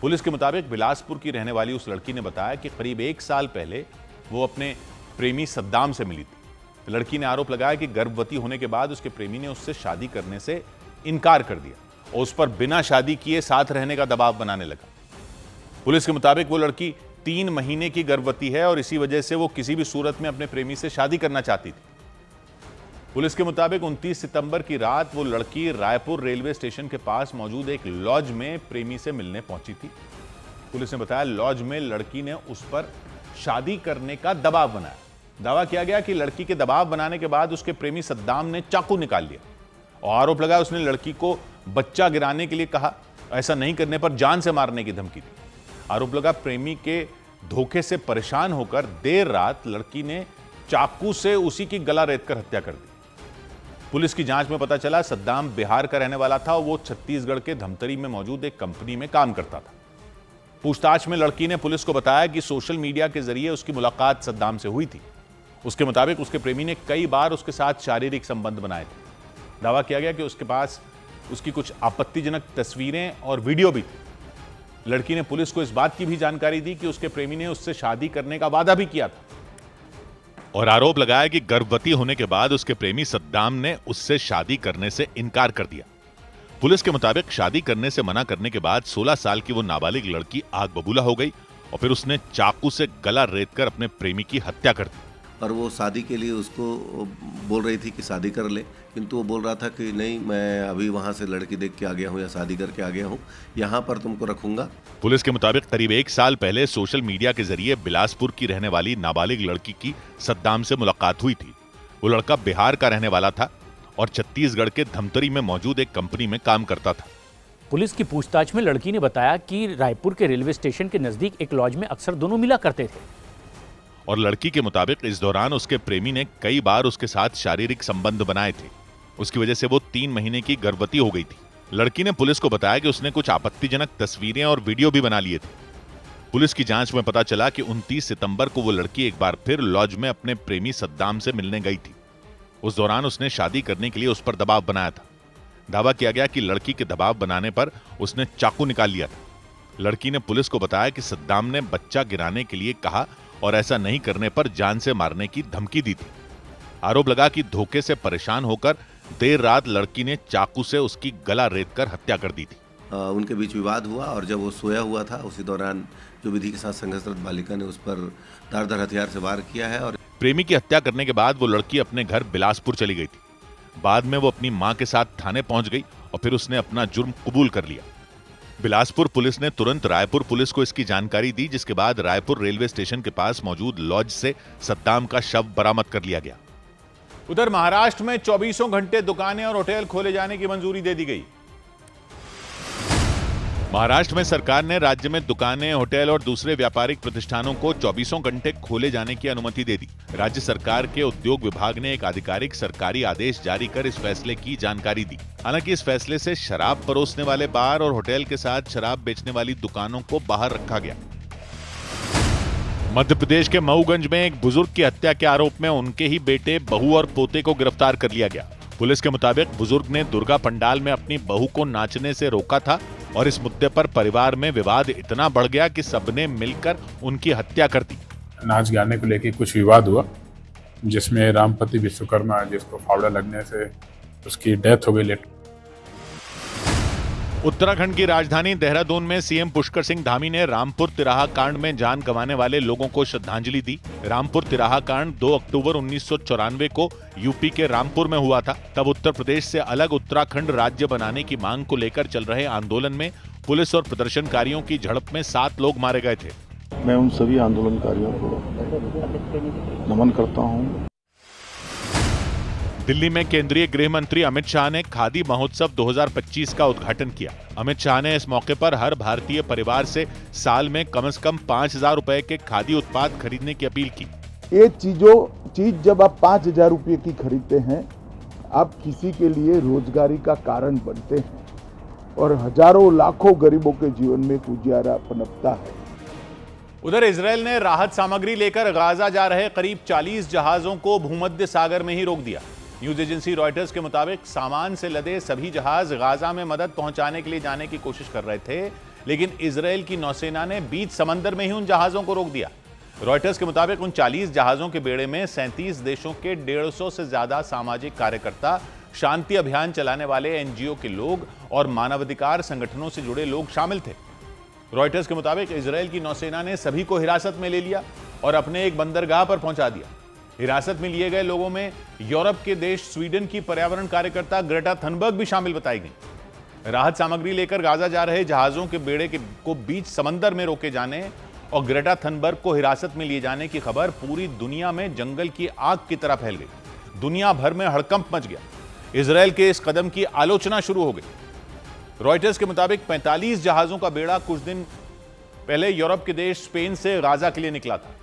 Speaker 1: पुलिस के मुताबिक बिलासपुर की रहने वाली उस लड़की ने बताया कि करीब 1 साल पहले वो अपने प्रेमी सद्दाम से मिली थी। लड़की ने आरोप लगाया कि गर्भवती होने के बाद उसके प्रेमी ने उससे शादी करने से इनकार कर दिया और उस पर बिना शादी किए साथ रहने का दबाव बनाने लगा। पुलिस के मुताबिक वो लड़की 3 महीने की गर्भवती है और इसी वजह से वो किसी भी सूरत में अपने प्रेमी से शादी करना चाहती थी। पुलिस के मुताबिक 29 सितंबर की रात वो लड़की रायपुर रेलवे स्टेशन के पास मौजूद एक लॉज में प्रेमी से मिलने पहुंची थी। पुलिस ने बताया लॉज में लड़की ने उस पर शादी करने का दबाव बनाया। दावा किया गया कि लड़की के दबाव बनाने के बाद उसके प्रेमी सद्दाम ने चाकू निकाल लिया और आरोप लगाया उसने लड़की को बच्चा गिराने के लिए कहा। ऐसा नहीं करने पर जान से मारने की धमकी दी। आरोप लगा प्रेमी के धोखे से परेशान होकर देर रात लड़की ने चाकू से उसी की गला रेतकर हत्या कर दी। पुलिस की जांच में पता चला सद्दाम बिहार का रहने वाला था और वो छत्तीसगढ़ के धमतरी में मौजूद एक कंपनी में काम करता था। पूछताछ में लड़की ने पुलिस को बताया कि सोशल मीडिया के जरिए उसकी मुलाकात सद्दाम से हुई थी। उसके मुताबिक उसके प्रेमी ने कई बार उसके साथ शारीरिक संबंध बनाए थे। दावा किया गया कि उसके पास उसकी कुछ आपत्तिजनक तस्वीरें और वीडियो भी थी। लड़की ने पुलिस को इस बात की भी जानकारी दी कि उसके प्रेमी ने उससे शादी करने का वादा भी किया था और आरोप लगाया कि गर्भवती होने के बाद उसके प्रेमी सद्दाम ने उससे शादी करने से इनकार कर दिया। पुलिस के मुताबिक शादी करने से मना करने के बाद 16 साल की वो नाबालिग लड़की आग बबूला हो गई और फिर उसने चाकू से गला रेतकर अपने प्रेमी की हत्या कर दी।
Speaker 20: और वो शादी के लिए उसको बोल रही थी कि शादी कर ले, किंतु वो बोल रहा था कि नहीं, मैं अभी वहाँ से लड़की देख के आ गया हूँ या शादी करके आ गया हूँ, यहाँ पर तुमको रखूंगा।
Speaker 1: पुलिस के मुताबिक करीब 1 साल पहले सोशल मीडिया के जरिए बिलासपुर की रहने वाली नाबालिग लड़की की सद्दाम से मुलाकात हुई थी। वो लड़का बिहार का रहने वाला था और छत्तीसगढ़ के धमतरी में मौजूद एक कंपनी में काम करता था।
Speaker 21: पुलिस की पूछताछ में लड़की ने बताया कि रायपुर के रेलवे स्टेशन के नजदीक एक लॉज में अक्सर दोनों मिला करते थे
Speaker 1: और लड़की के मुताबिक इस दौरान उसके प्रेमी ने कई बार उसके साथ शारीरिक संबंध बनाए थे। उसकी वजह से वो 3 महीने की गर्भवती हो गई थी। लड़की ने पुलिस को बताया कि उसने कुछ आपत्तिजनक तस्वीरें और वीडियो भी बना लिए थे। पुलिस की जांच में पता चला कि 29 सितंबर को वो लड़की एक बार फिर लॉज में अपने प्रेमी सद्दाम से मिलने गई थी। उस दौरान उसने शादी करने के लिए उस पर दबाव बनाया था। दावा किया गया कि लड़की के दबाव बनाने पर उसने चाकू निकाल लिया था। लड़की ने पुलिस को बताया कि सद्दाम ने बच्चा गिराने के लिए कहा और ऐसा नहीं करने पर जान से मारने की धमकी दी थी। आरोप लगा कि धोखे से परेशान होकर देर रात लड़की ने चाकू से उसकी गला रेतकर हत्या कर दी थी।
Speaker 20: उनके बीच विवाद हुआ और जब वो सोया हुआ था उसी दौरान जो विधि के साथ संघर्षरत बालिका ने उस पर धारदार हथियार से वार किया है। और
Speaker 1: प्रेमी की हत्या करने के बाद वो लड़की अपने घर बिलासपुर चली गई थी। बाद में वो अपनी मां के साथ थाने पहुंच गई और फिर उसने अपना जुर्म कबूल कर लिया। बिलासपुर पुलिस ने तुरंत रायपुर पुलिस को इसकी जानकारी दी, जिसके बाद रायपुर रेलवे स्टेशन के पास मौजूद लॉज से सद्दाम का शव बरामद कर लिया गया। उधर महाराष्ट्र में 24 घंटे दुकानें और होटल खोले जाने की मंजूरी दे दी गई। महाराष्ट्र में सरकार ने राज्य में दुकानें, होटल और दूसरे व्यापारिक प्रतिष्ठानों को 24 घंटे खोले जाने की अनुमति दे दी। राज्य सरकार के उद्योग विभाग ने एक आधिकारिक सरकारी आदेश जारी कर इस फैसले की जानकारी दी। हालांकि इस फैसले से शराब परोसने वाले बार और होटल के साथ शराब बेचने वाली दुकानों को बाहर रखा गया। मध्य प्रदेश के मऊगंज में एक बुजुर्ग की हत्या के आरोप में उनके ही बेटे, बहू और पोते को गिरफ्तार कर लिया गया। पुलिस के मुताबिक बुजुर्ग ने दुर्गा पंडाल में अपनी बहू को नाचने से रोका था और इस मुद्दे पर परिवार में विवाद इतना बढ़ गया कि सबने मिलकर उनकी हत्या कर दी।
Speaker 2: नाच गाने को लेकर कुछ विवाद हुआ, जिसमें रामपति विश्वकर्मा, जिसको फावड़ा लगने से उसकी डेथ हो गई।
Speaker 1: उत्तराखंड की राजधानी देहरादून में सीएम पुष्कर सिंह धामी ने रामपुर तिराहा कांड में जान गंवाने वाले लोगों को श्रद्धांजलि दी। रामपुर तिराहा कांड 2 अक्टूबर 1994 को यूपी के रामपुर में हुआ था। तब उत्तर प्रदेश से अलग उत्तराखंड राज्य बनाने की मांग को लेकर चल रहे आंदोलन में पुलिस और प्रदर्शनकारियों की झड़प में 7 लोग मारे गए थे।
Speaker 22: मैं उन सभी आंदोलनकारियों को नमन करता हूं।
Speaker 1: दिल्ली में केंद्रीय गृह मंत्री अमित शाह ने खादी महोत्सव 2025 का उद्घाटन किया। अमित शाह ने इस मौके पर हर भारतीय परिवार से साल में कम से कम 5,000 रुपए के खादी उत्पाद खरीदने की अपील की।
Speaker 23: ये चीज जब आप 5,000 रुपये की खरीदते हैं, आप किसी के लिए रोजगारी का कारण बनते हैं और हजारों लाखों गरीबों के जीवन में उजियारा पनपता है।
Speaker 1: उधर इजरायल ने राहत सामग्री लेकर गाजा जा रहे करीब 40 जहाजों को भूमध्य सागर में ही रोक दिया। न्यूज एजेंसी रॉयटर्स के मुताबिक सामान से लदे सभी जहाज गाजा में मदद पहुंचाने के लिए जाने की कोशिश कर रहे थे, लेकिन इजरायल की नौसेना ने बीच समंदर में ही उन जहाजों को रोक दिया। रॉयटर्स के मुताबिक उन 40 जहाजों के बेड़े में 37 देशों के 150 से ज्यादा सामाजिक कार्यकर्ता, शांति अभियान चलाने वाले एनजीओ के लोग और मानवाधिकार संगठनों से जुड़े लोग शामिल थे। रॉयटर्स के मुताबिक इजरायल की नौसेना ने सभी को हिरासत में ले लिया और अपने एक बंदरगाह पर पहुंचा दिया। हिरासत में लिए गए लोगों में यूरोप के देश स्वीडन की पर्यावरण कार्यकर्ता ग्रेटा थनबर्ग भी शामिल बताई गई। राहत सामग्री लेकर गाजा जा रहे जहाजों के बेड़े को बीच समंदर में रोके जाने और ग्रेटा थनबर्ग को हिरासत में लिए जाने की खबर पूरी दुनिया में जंगल की आग की तरह फैल गई। दुनिया भर में हड़कंप मच गया। इजरायल के इस कदम की आलोचना शुरू हो गई। रॉयटर्स के मुताबिक 45 जहाजों का बेड़ा कुछ दिन पहले यूरोप के देश स्पेन से गाजा के लिए निकला था।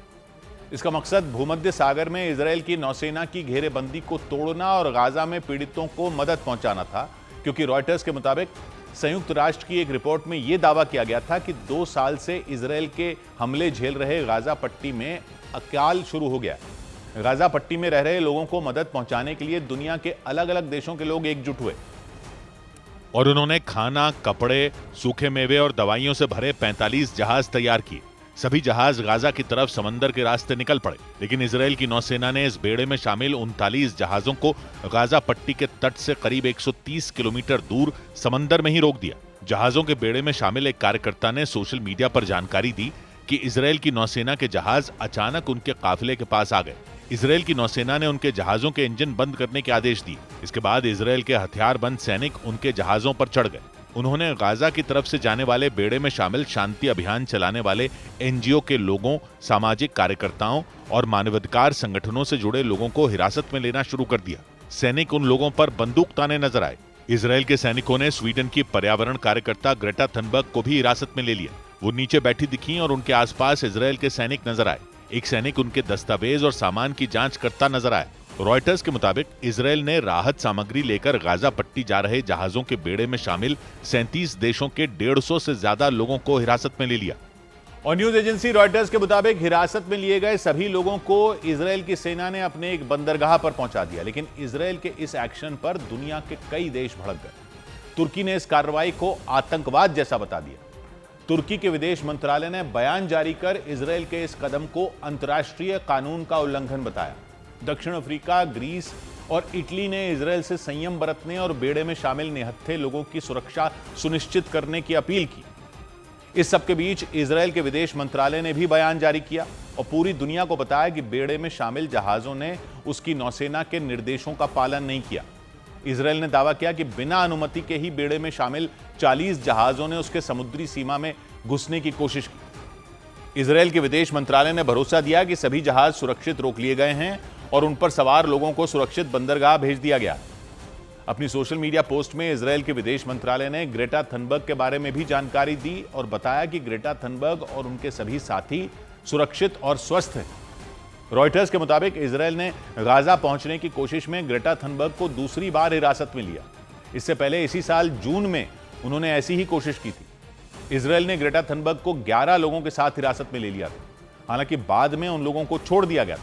Speaker 1: इसका मकसद भूमध्य सागर में इजरायल की नौसेना की घेरेबंदी को तोड़ना और गाजा में पीड़ितों को मदद पहुंचाना था, क्योंकि रॉयटर्स के मुताबिक संयुक्त राष्ट्र की एक रिपोर्ट में यह दावा किया गया था कि 2 साल से इजरायल के हमले झेल रहे गाजा पट्टी में अकाल शुरू हो गया। गाजा पट्टी में रह रहे लोगों को मदद पहुंचाने के लिए दुनिया के अलग अलग देशों के लोग एकजुट हुए और उन्होंने खाना, कपड़े, सूखे मेवे और दवाइयों से भरे 45 जहाज तैयार किए। सभी जहाज गाजा की तरफ समंदर के रास्ते निकल पड़े, लेकिन इजरायल की नौसेना ने इस बेड़े में शामिल 39 जहाजों को गाजा पट्टी के तट से करीब 130 किलोमीटर दूर समंदर में ही रोक दिया। जहाजों के बेड़े में शामिल एक कार्यकर्ता ने सोशल मीडिया पर जानकारी दी कि इजरायल की नौसेना के जहाज अचानक उनके काफिले के पास आ गए। इजरायल की नौसेना ने उनके जहाजों के इंजन बंद करने के आदेश दिए। इसके बाद इजरायल के हथियारबंद सैनिक उनके जहाजों पर चढ़ गए। उन्होंने गाजा की तरफ से जाने वाले बेड़े में शामिल शांति अभियान चलाने वाले एनजीओ के लोगों, सामाजिक कार्यकर्ताओं और मानवाधिकार संगठनों से जुड़े लोगों को हिरासत में लेना शुरू कर दिया। सैनिक उन लोगों पर बंदूक ताने नजर आए। इजरायल के सैनिकों ने स्वीडन की पर्यावरण कार्यकर्ता ग्रेटा थनबर्ग को भी हिरासत में ले लिया। वो नीचे बैठी दिखी और उनके आसपास इजरायल के सैनिक नजर आए। एक सैनिक उनके दस्तावेज और सामान की जांच करता नजर आया। रॉयटर्स के मुताबिक इजरायल ने राहत सामग्री लेकर गाजा पट्टी जा रहे जहाजों के बेड़े में शामिल 37 देशों के 150 से ज्यादा लोगों को हिरासत में ले लिया। और न्यूज एजेंसी रॉयटर्स के मुताबिक हिरासत में लिए गए सभी लोगों को इजरायल की सेना ने अपने एक बंदरगाह पर पहुंचा दिया। लेकिन इजरायल के इस एक्शन पर दुनिया के कई देश भड़क गए। तुर्की ने इस कार्रवाई को आतंकवाद जैसा बता दिया। तुर्की के विदेश मंत्रालय ने बयान जारी कर इजरायल के इस कदम को अंतर्राष्ट्रीय कानून का उल्लंघन बताया। दक्षिण अफ्रीका, ग्रीस और इटली ने इजरायल से संयम बरतने और बेड़े में शामिल निहत्थे लोगों की सुरक्षा सुनिश्चित करने की अपील की। इस सबके बीच इजरायल के विदेश मंत्रालय ने भी बयान जारी किया और पूरी दुनिया को बताया कि बेड़े में शामिल जहाजों ने उसकी नौसेना के निर्देशों का पालन नहीं किया। इजरायल ने दावा किया कि बिना अनुमति के ही बेड़े में शामिल 40 जहाजों ने उसके समुद्री सीमा में घुसने की कोशिश की। इजरायल के विदेश मंत्रालय ने भरोसा दिया कि सभी जहाज सुरक्षित रोक लिए गए हैं और उन पर सवार लोगों को सुरक्षित बंदरगाह भेज दिया गया। अपनी सोशल मीडिया पोस्ट में इजरायल के विदेश मंत्रालय ने ग्रेटा थनबर्ग के बारे में भी जानकारी दी और बताया कि ग्रेटा थनबर्ग और उनके सभी साथी सुरक्षित और स्वस्थ हैं। रॉयटर्स के मुताबिक इजरायल ने गाजा पहुंचने की कोशिश में ग्रेटा थनबर्ग को दूसरी बार हिरासत में लिया। इससे पहले इसी साल जून में उन्होंने ऐसी ही कोशिश की थी। इजरायल ने ग्रेटा थनबर्ग को 11 लोगों के साथ हिरासत में ले लिया था। हालांकि बाद में उन लोगों को छोड़ दिया गया था,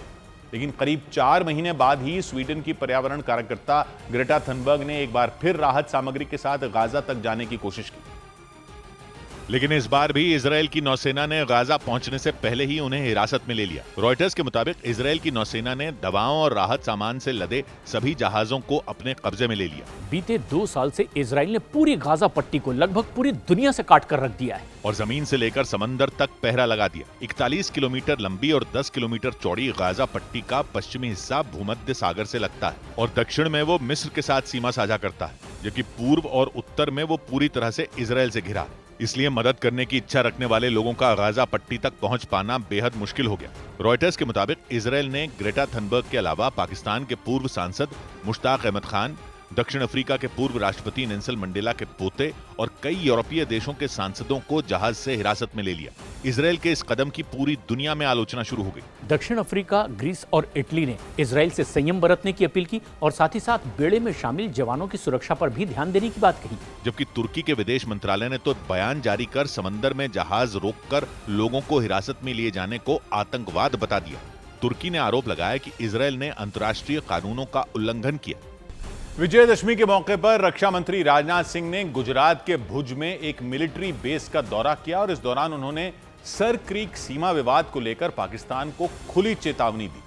Speaker 1: लेकिन करीब 4 महीने बाद ही स्वीडन की पर्यावरण कार्यकर्ता ग्रेटा थनबर्ग ने एक बार फिर राहत सामग्री के साथ गाजा तक जाने की कोशिश की। लेकिन इस बार भी इजरायल की नौसेना ने गाजा पहुंचने से पहले ही उन्हें हिरासत में ले लिया। रॉयटर्स के मुताबिक इजरायल की नौसेना ने दवाओं और राहत सामान से लदे सभी जहाजों को अपने कब्जे में ले लिया।
Speaker 21: बीते 2 साल से इजरायल ने पूरी गाजा पट्टी को लगभग पूरी दुनिया से काट कर रख दिया है
Speaker 1: और जमीन से लेकर समंदर तक पहरा लगा दिया। 41 किलोमीटर लंबी और 10 किलोमीटर चौड़ी गाजा पट्टी का पश्चिमी हिस्सा भूमध्य सागर से लगता है और दक्षिण में वो मिस्र के साथ सीमा साझा करता है, जबकि पूर्व और उत्तर में वो पूरी तरह से इजरायल से घिरा है। इसलिए मदद करने की इच्छा रखने वाले लोगों का गाजा पट्टी तक पहुंच पाना बेहद मुश्किल हो गया। रॉयटर्स के मुताबिक इजरायल ने ग्रेटा थनबर्ग के अलावा पाकिस्तान के पूर्व सांसद मुश्ताक अहमद खान, दक्षिण अफ्रीका के पूर्व राष्ट्रपति नेल्सन मंडेला के पोते और कई यूरोपीय देशों के सांसदों को जहाज से हिरासत में ले लिया। इजरायल के इस कदम की पूरी दुनिया में आलोचना शुरू हो गई।
Speaker 21: दक्षिण अफ्रीका, ग्रीस और इटली ने इजरायल से संयम बरतने की अपील की और साथ ही साथ बेड़े में शामिल जवानों की सुरक्षा पर भी ध्यान देने की बात कही।
Speaker 1: जबकि तुर्की के विदेश मंत्रालय ने तो बयान जारी कर समंदर में जहाज रोककर लोगों को हिरासत में लिए जाने को आतंकवाद बता दिया। तुर्की ने आरोप लगाया कि इजरायल ने अंतर्राष्ट्रीय कानूनों का उल्लंघन किया। विजयदशमी के मौके पर रक्षा मंत्री राजनाथ सिंह ने गुजरात के भुज में एक मिलिट्री बेस का दौरा किया और इस दौरान उन्होंने सर क्रीक सीमा विवाद को लेकर पाकिस्तान को खुली चेतावनी दी।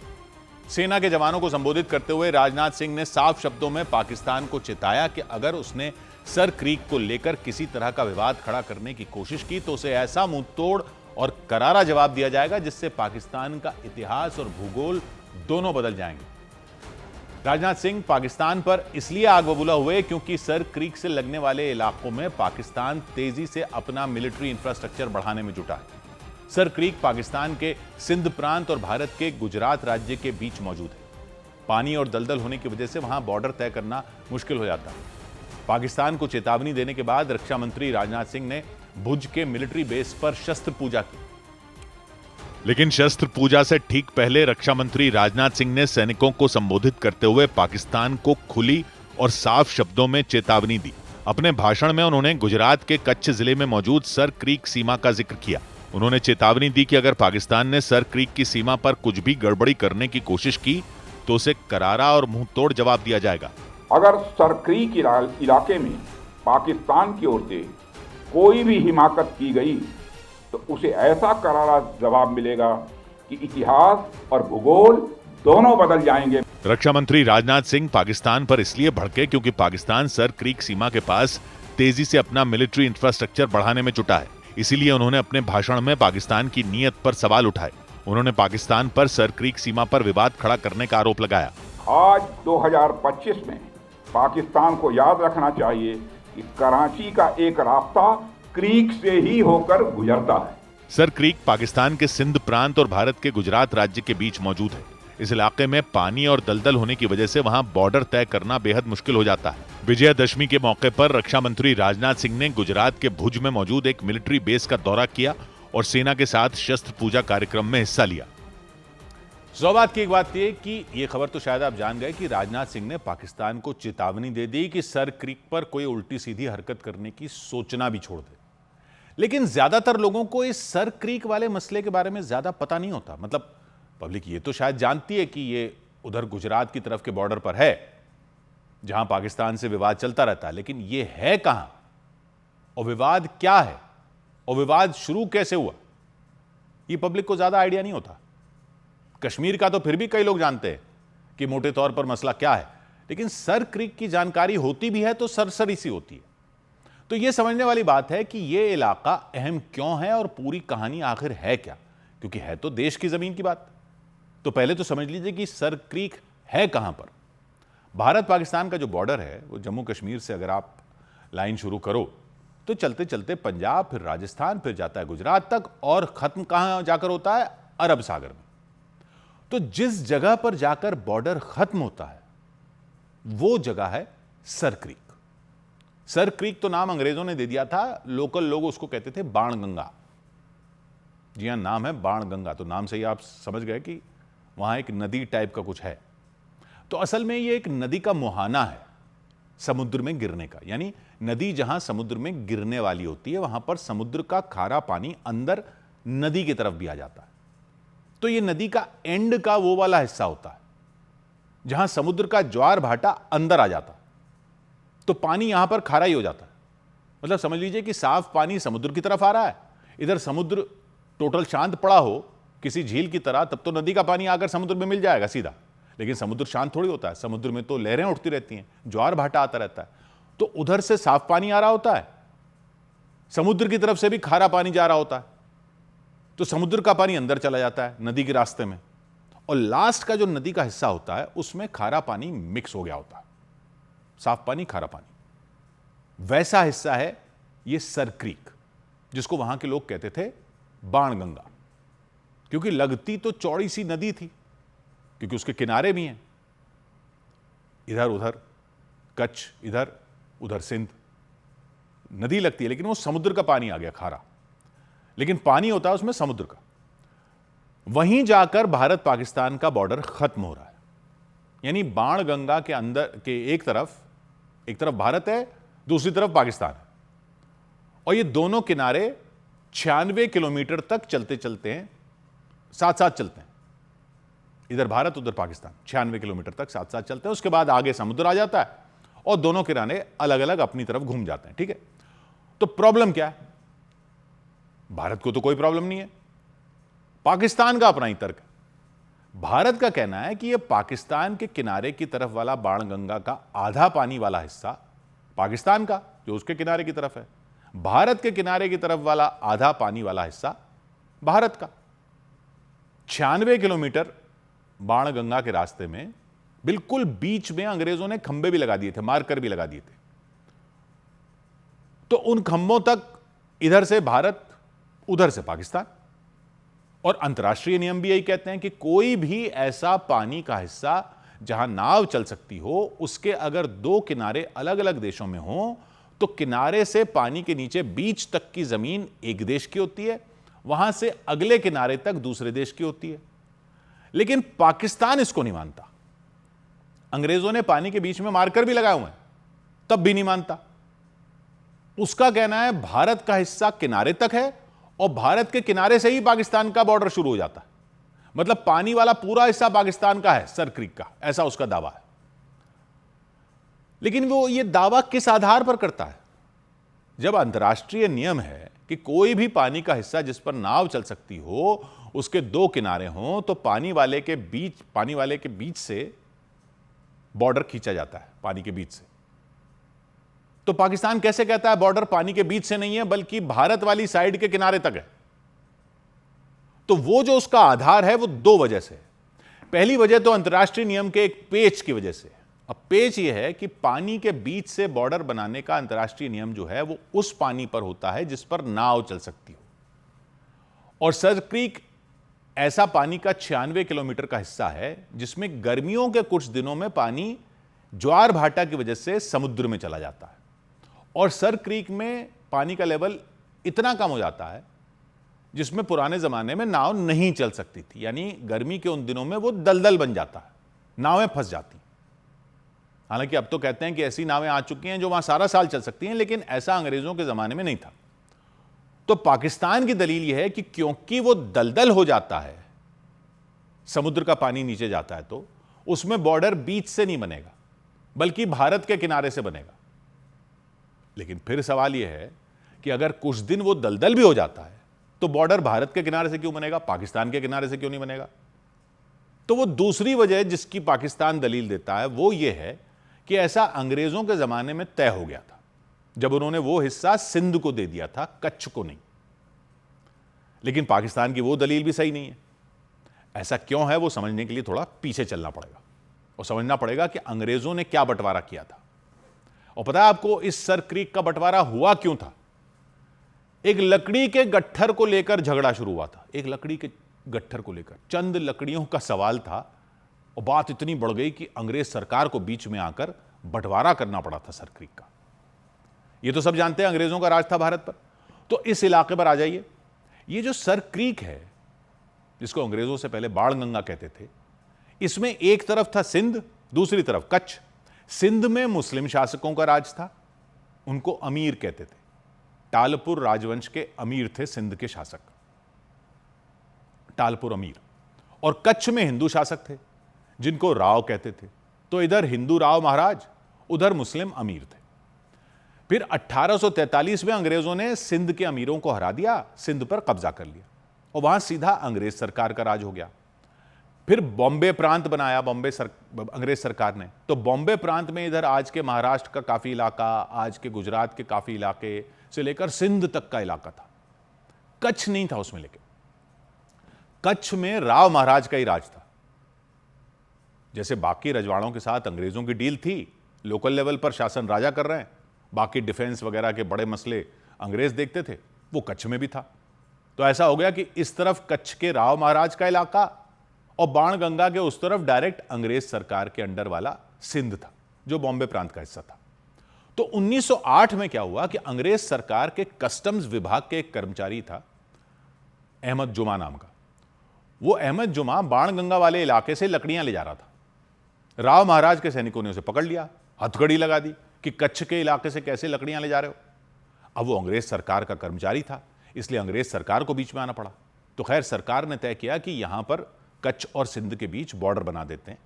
Speaker 1: सेना के जवानों को संबोधित करते हुए राजनाथ सिंह ने साफ शब्दों में पाकिस्तान को चेताया कि अगर उसने सर क्रीक को लेकर किसी तरह का विवाद खड़ा करने की कोशिश की तो उसे ऐसा मुंहतोड़ और करारा जवाब दिया जाएगा जिससे पाकिस्तान का इतिहास और भूगोल दोनों बदल जाएंगे। राजनाथ सिंह पाकिस्तान पर इसलिए आग बबूला हुए क्योंकि सर क्रीक से लगने वाले इलाकों में पाकिस्तान तेजी से अपना मिलिट्री इंफ्रास्ट्रक्चर बढ़ाने में जुटा है। सर क्रीक पाकिस्तान के सिंध प्रांत और भारत के गुजरात राज्य के बीच मौजूद है। पानी और दलदल होने की वजह से वहां बॉर्डर तय करना मुश्किल हो जाता है। पाकिस्तान को चेतावनी देने के बाद रक्षा मंत्री राजनाथ सिंह ने भुज के मिलिट्री बेस पर शस्त्र पूजा की। लेकिन शस्त्र पूजा से ठीक पहले रक्षा मंत्री राजनाथ सिंह ने सैनिकों को संबोधित करते हुए पाकिस्तान को खुली और साफ शब्दों में चेतावनी दी। अपने भाषण में उन्होंने गुजरात के कच्छ जिले में मौजूद सर क्रीक सीमा का जिक्र किया। उन्होंने चेतावनी दी कि अगर पाकिस्तान ने सर क्रीक की सीमा पर कुछ भी गड़बड़ी करने की कोशिश की तो उसे करारा और मुंहतोड़ जवाब दिया जाएगा।
Speaker 3: अगर सर क्रीक इलाके में पाकिस्तान की ओर से कोई भी हिमाकत की गई तो उसे ऐसा करारा जवाब मिलेगा कि इतिहास और भूगोल दोनों बदल जाएंगे।
Speaker 1: रक्षा मंत्री राजनाथ सिंह पाकिस्तान पर इसलिए भड़के क्योंकि पाकिस्तान सर क्रीक सीमा के पास तेजी से अपना मिलिट्री इंफ्रास्ट्रक्चर बढ़ाने में जुटा है। इसीलिए उन्होंने अपने भाषण में पाकिस्तान की नीयत पर सवाल उठाए। उन्होंने पाकिस्तान पर सर क्रीक सीमा पर विवाद खड़ा करने का आरोप लगाया।
Speaker 3: आज 2025 में पाकिस्तान को याद रखना चाहिए कि कराची का एक रास्ता क्रीक से ही होकर गुजरता है।
Speaker 1: सर क्रीक पाकिस्तान के सिंध प्रांत और भारत के गुजरात राज्य के बीच मौजूद है। इस इलाके में पानी और दलदल होने की वजह से वहां बॉर्डर तय करना बेहद मुश्किल हो जाता है। विजयदशमी के मौके पर रक्षा मंत्री राजनाथ सिंह ने गुजरात के भुज में मौजूद एक मिलिट्री बेस का दौरा किया और सेना के साथ शस्त्र पूजा कार्यक्रम में हिस्सा लिया। सौबात की एक बात यह कि यह खबर तो शायद आप जान गए कि राजनाथ सिंह ने पाकिस्तान को चेतावनी दे दी कि सर क्रीक पर कोई उल्टी सीधी हरकत करने की सोचना भी छोड़ दे। लेकिन ज्यादातर लोगों को इस सर क्रीक वाले मसले के बारे में ज्यादा पता नहीं होता। मतलब पब्लिक ये तो शायद जानती है कि ये उधर गुजरात की तरफ के बॉर्डर पर है जहां पाकिस्तान से विवाद चलता रहता है, लेकिन ये है कहां और विवाद क्या है और विवाद शुरू कैसे हुआ, ये पब्लिक को ज्यादा आइडिया नहीं होता। कश्मीर का तो फिर भी कई लोग जानते हैं, कि मोटे तौर पर मसला क्या है, लेकिन सर क्रीक की जानकारी होती भी है तो सरसरी सी होती है। तो यह समझने वाली बात है कि यह इलाका अहम क्यों है और पूरी कहानी आखिर है क्या, क्योंकि है तो देश की जमीन की बात। तो पहले तो समझ लीजिए कि सर क्रीक है कहां पर। भारत पाकिस्तान का जो बॉर्डर है वो जम्मू कश्मीर से अगर आप लाइन शुरू करो तो चलते चलते पंजाब, फिर राजस्थान, फिर जाता है गुजरात तक, और खत्म कहां जाकर होता है? अरब सागर में। तो जिस जगह पर जाकर बॉर्डर खत्म होता है वो जगह है सर क्रीक। सर क्रीक तो नाम अंग्रेजों ने दे दिया था, लोकल लोग उसको कहते थे बाणगंगा। जी हां, नाम है बाणगंगा, तो नाम से ही आप समझ गए कि वहां एक नदी टाइप का कुछ है। तो असल में ये एक नदी का मुहाना है समुद्र में गिरने का, यानी नदी जहां समुद्र में गिरने वाली होती है वहां पर समुद्र का खारा पानी अंदर नदी की तरफ भी आ जाता है। तो ये नदी का एंड का वो वाला हिस्सा होता है जहां समुद्र का ज्वार भाटा अंदर आ जाता है, तो पानी यहां पर खारा ही हो जाता है। मतलब समझ लीजिए कि साफ पानी समुद्र की तरफ आ रहा है, इधर समुद्र टोटल शांत पड़ा हो किसी झील की तरह, तब तो नदी का पानी आकर समुद्र में मिल जाएगा सीधा। लेकिन समुद्र शांत थोड़ी होता है, समुद्र में तो लहरें उठती रहती हैं, ज्वार भाटा आता रहता है। तो उधर से साफ पानी आ रहा होता है, समुद्र की तरफ से भी खारा पानी जा रहा होता है, तो समुद्र का पानी अंदर चला जाता है नदी के रास्ते में, और लास्ट का जो नदी का हिस्सा होता है उसमें खारा पानी मिक्स हो गया होता है, साफ पानी खारा पानी। वैसा हिस्सा है ये सर क्रीक, जिसको वहां के लोग कहते थे बाणगंगा, क्योंकि लगती तो चौड़ी सी नदी थी, क्योंकि उसके किनारे भी हैं, इधर उधर कच्छ, इधर उधर सिंध, नदी लगती है, लेकिन वो समुद्र का पानी आ गया खारा, लेकिन पानी होता है उसमें समुद्र का। वहीं जाकर भारत पाकिस्तान का बॉर्डर खत्म हो रहा है, यानी बाणगंगा के अंदर के एक तरफ भारत है, दूसरी तरफ पाकिस्तान है, और ये दोनों किनारे 96 किलोमीटर तक चलते चलते हैं, साथ साथ चलते हैं, इधर भारत उधर पाकिस्तान, 96 किलोमीटर तक साथ साथ चलते हैं। उसके बाद आगे समुद्र आ जाता है और दोनों किनारे अलग अलग अपनी तरफ घूम जाते हैं। ठीक है, तो प्रॉब्लम क्या है? भारत को तो कोई प्रॉब्लम नहीं है, पाकिस्तान का अपना ही तर्क है। भारत का कहना है कि यह पाकिस्तान के किनारे की तरफ वाला बाणगंगा का आधा पानी वाला हिस्सा पाकिस्तान का, जो उसके किनारे की तरफ है, भारत के किनारे की तरफ वाला आधा पानी वाला हिस्सा भारत का। 96 किलोमीटर बाणगंगा के रास्ते में बिल्कुल बीच में अंग्रेजों ने खंबे भी लगा दिए थे, मार्कर भी लगा दिए थे। तो उन खंबों तक इधर से भारत, उधर से पाकिस्तान, और अंतर्राष्ट्रीय नियम भी यही कहते हैं कि कोई भी ऐसा पानी का हिस्सा जहां नाव चल सकती हो, उसके अगर दो किनारे अलग अलग देशों में हो तो किनारे से पानी के नीचे बीच तक की जमीन एक देश की होती है, वहां से अगले किनारे तक दूसरे देश की होती है। लेकिन पाकिस्तान इसको नहीं मानता। अंग्रेजों ने पानी के बीच में मार्कर भी लगाए हुए हैं, तब भी नहीं मानता। उसका कहना है भारत का हिस्सा किनारे तक है और भारत के किनारे से ही पाकिस्तान का बॉर्डर शुरू हो जाता है, मतलब पानी वाला पूरा हिस्सा पाकिस्तान का है, सर क्रीक का, ऐसा उसका दावा है। लेकिन वो ये दावा किस आधार पर करता है? जब अंतर्राष्ट्रीय नियम है कि कोई भी पानी का हिस्सा जिस पर नाव चल सकती हो उसके दो किनारे हों, तो पानी वाले के बीच से बॉर्डर खींचा जाता है, पानी के बीच से। तो पाकिस्तान कैसे कहता है बॉर्डर पानी के बीच से नहीं है बल्कि भारत वाली साइड के किनारे तक है? तो वो जो उसका आधार है वो दो वजह से। पहली वजह तो अंतर्राष्ट्रीय नियम के एक पेच की वजह से। अब पेच ये है कि पानी के बीच से बॉर्डर बनाने का अंतर्राष्ट्रीय नियम जो है वो उस पानी पर होता है जिस पर नाव चल सकती हो, और सर क्रीक ऐसा पानी का 96 किलोमीटर का हिस्सा है जिसमें गर्मियों के कुछ दिनों में पानी ज्वार भाटा की वजह से समुद्र में चला जाता है, और सर क्रीक में पानी का लेवल इतना कम हो जाता है जिसमें पुराने जमाने में नाव नहीं चल सकती थी, यानी गर्मी के उन दिनों में वो दलदल बन जाता है, नावें फंस जाती। हालांकि अब तो कहते हैं कि ऐसी नावें आ चुकी हैं जो वहां सारा साल चल सकती हैं, लेकिन ऐसा अंग्रेजों के जमाने में नहीं था। तो पाकिस्तान की दलील यह है कि क्योंकि वो दलदल हो जाता है, समुद्र का पानी नीचे जाता है, तो उसमें बॉर्डर बीच से नहीं बनेगा बल्कि भारत के किनारे से बनेगा। लेकिन फिर सवाल यह है कि अगर कुछ दिन वो दलदल भी हो जाता है तो बॉर्डर भारत के किनारे से क्यों बनेगा, पाकिस्तान के किनारे से क्यों नहीं बनेगा? तो वो दूसरी वजह जिसकी पाकिस्तान दलील देता है वो ये है कि ऐसा अंग्रेजों के जमाने में तय हो गया था, जब उन्होंने वो हिस्सा सिंध को दे दिया था, कच्छ को नहीं। लेकिन पाकिस्तान की वो दलील भी सही नहीं है। ऐसा क्यों है वो समझने के लिए थोड़ा पीछे चलना पड़ेगा और समझना पड़ेगा कि अंग्रेजों ने क्या बंटवारा किया था। और पता है आपको इस सर क्रीक का बंटवारा हुआ क्यों था? एक लकड़ी के गट्ठर को लेकर झगड़ा शुरू हुआ था। एक लकड़ी के गट्ठर को लेकर चंद लकड़ियों का सवाल था और बात इतनी बढ़ गई कि अंग्रेज सरकार को बीच में आकर बंटवारा करना पड़ा था सर क्रीक का। ये तो सब जानते हैं अंग्रेजों का राज था भारत पर। तो इस इलाके पर आ जाइए। ये जो सर क्रीक है, जिसको अंग्रेजों से पहले बाणगंगा कहते थे, इसमें एक तरफ था सिंध, दूसरी तरफ कच्छ। सिंध में मुस्लिम शासकों का राज था, उनको अमीर कहते थे। टालपुर राजवंश के अमीर थे सिंध के शासक, टालपुर अमीर। और कच्छ में हिंदू शासक थे जिनको राव कहते थे। तो इधर हिंदू राव महाराज, उधर मुस्लिम अमीर थे। फिर 1843 में अंग्रेजों ने सिंध के अमीरों को हरा दिया, सिंध पर कब्जा कर लिया और वहां सीधा अंग्रेज सरकार का राज हो गया। फिर बॉम्बे प्रांत बनाया अंग्रेज सरकार ने। तो बॉम्बे प्रांत में इधर आज के महाराष्ट्र का काफी इलाका, आज के गुजरात के काफी इलाके से लेकर सिंध तक का इलाका था। कच्छ नहीं था उसमें। लेकिन कच्छ में राव महाराज का ही राज था। जैसे बाकी रजवाड़ों के साथ अंग्रेजों की डील थी, लोकल लेवल पर शासन राजा कर रहे हैं, बाकी डिफेंस वगैरह के बड़े मसले अंग्रेज देखते थे, वो कच्छ में भी था। तो ऐसा हो गया कि इस तरफ कच्छ के राव महाराज का इलाका और बाणगंगा के उस तरफ डायरेक्ट अंग्रेज सरकार के अंडर वाला सिंध था, जो बॉम्बे प्रांत का हिस्सा था। तो 1908 में क्या हुआ कि अंग्रेज सरकार के कस्टम्स विभाग के एक कर्मचारी था, अहमद जुमा नाम का। वो अहमद जुमा बाणगंगा वाले इलाके से लकड़ियां ले जा रहा था। राव महाराज के सैनिकों ने उसे पकड़ लिया, हथकड़ी लगा दी कि कच्छ के इलाके से कैसे लकड़ियां ले जा रहे हो। अब वो अंग्रेज सरकार का कर्मचारी था, इसलिए अंग्रेज सरकार को बीच में आना पड़ा। तो खैर सरकार ने तय किया कि यहां पर कच्छ और सिंध के बीच बॉर्डर बना देते हैं,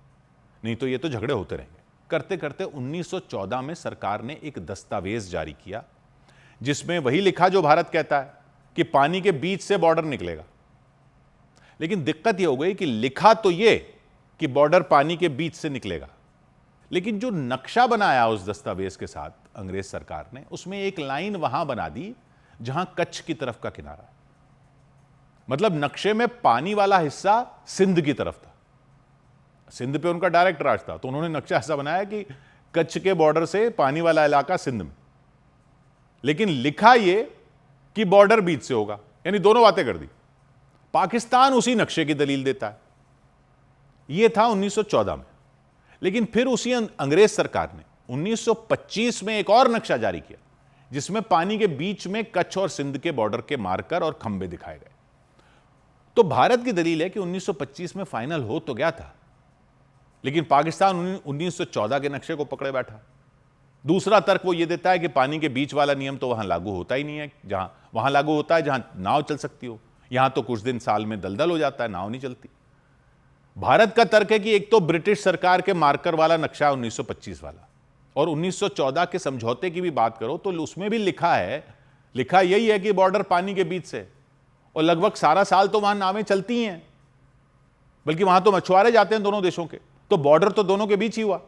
Speaker 1: नहीं तो ये तो झगड़े होते रहेंगे। करते करते 1914 में सरकार ने एक दस्तावेज जारी किया जिसमें वही लिखा जो भारत कहता है कि पानी के बीच से बॉर्डर निकलेगा। लेकिन दिक्कत यह हो गई कि लिखा तो ये कि बॉर्डर पानी के बीच से निकलेगा, लेकिन जो नक्शा बनाया उस दस्तावेज के साथ अंग्रेज सरकार ने, उसमें एक लाइन वहां बना दी जहां कच्छ की तरफ का किनारा है। मतलब नक्शे में पानी वाला हिस्सा सिंध की तरफ था, सिंध पे उनका डायरेक्ट राज था। तो उन्होंने नक्शा ऐसा बनाया कि कच्छ के बॉर्डर से पानी वाला इलाका सिंध में, लेकिन लिखा ये कि बॉर्डर बीच से होगा, यानी दोनों बातें कर दी। पाकिस्तान उसी नक्शे की दलील देता है। यह था 1914 में। लेकिन फिर उसी अंग्रेज सरकार ने 1925 में एक और नक्शा जारी किया जिसमें पानी के बीच में कच्छ और सिंध के बॉर्डर के मार्कर और खंबे दिखाए गए। तो भारत की दलील है कि 1925 में फाइनल हो तो गया था, लेकिन पाकिस्तान 1914 के नक्शे को पकड़े बैठा। दूसरा तर्क वो ये देता है कि पानी के बीच वाला नियम तो वहां लागू होता ही नहीं है, जहां वहां लागू होता है जहां नाव चल सकती हो। यहां तो कुछ दिन साल में दलदल हो जाता है, नाव नहीं चलती। भारत का तर्क है कि एक तो ब्रिटिश सरकार के मार्कर वाला नक्शा 1925 वाला, और 1914 के समझौते की भी बात करो तो उसमें भी लिखा यही है कि बॉर्डर पानी के बीच से, और लगभग सारा साल तो वहां नावें चलती हैं, बल्कि वहां तो मछुआरे जाते हैं दोनों देशों के। तो बॉर्डर तो दोनों के बीच ही हुआ।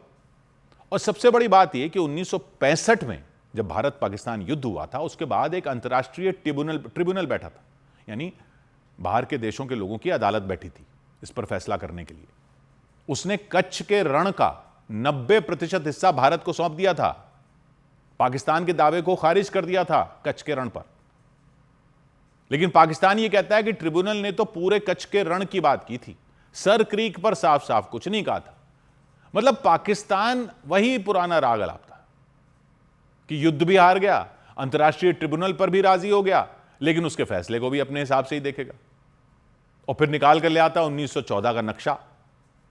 Speaker 1: और सबसे बड़ी बात यह कि 1965 में जब भारत पाकिस्तान युद्ध हुआ था, उसके बाद एक अंतर्राष्ट्रीय ट्रिब्यूनल बैठा था, यानी बाहर के देशों के लोगों की अदालत बैठी थी इस पर फैसला करने के लिए। उसने कच्छ के रण का 90% हिस्सा भारत को सौंप दिया था, पाकिस्तान के दावे को खारिज कर दिया था कच्छ के रण पर। लेकिन पाकिस्तान यह कहता है कि ट्रिब्यूनल ने तो पूरे कच्छ के रण की बात की थी, सर क्रीक पर साफ साफ कुछ नहीं कहा था। मतलब पाकिस्तान वही पुराना राग अलापता कि युद्ध भी हार गया, अंतर्राष्ट्रीय ट्रिब्यूनल पर भी राजी हो गया, लेकिन उसके फैसले को भी अपने हिसाब से ही देखेगा। और फिर निकाल कर ले आता 1914 का नक्शा,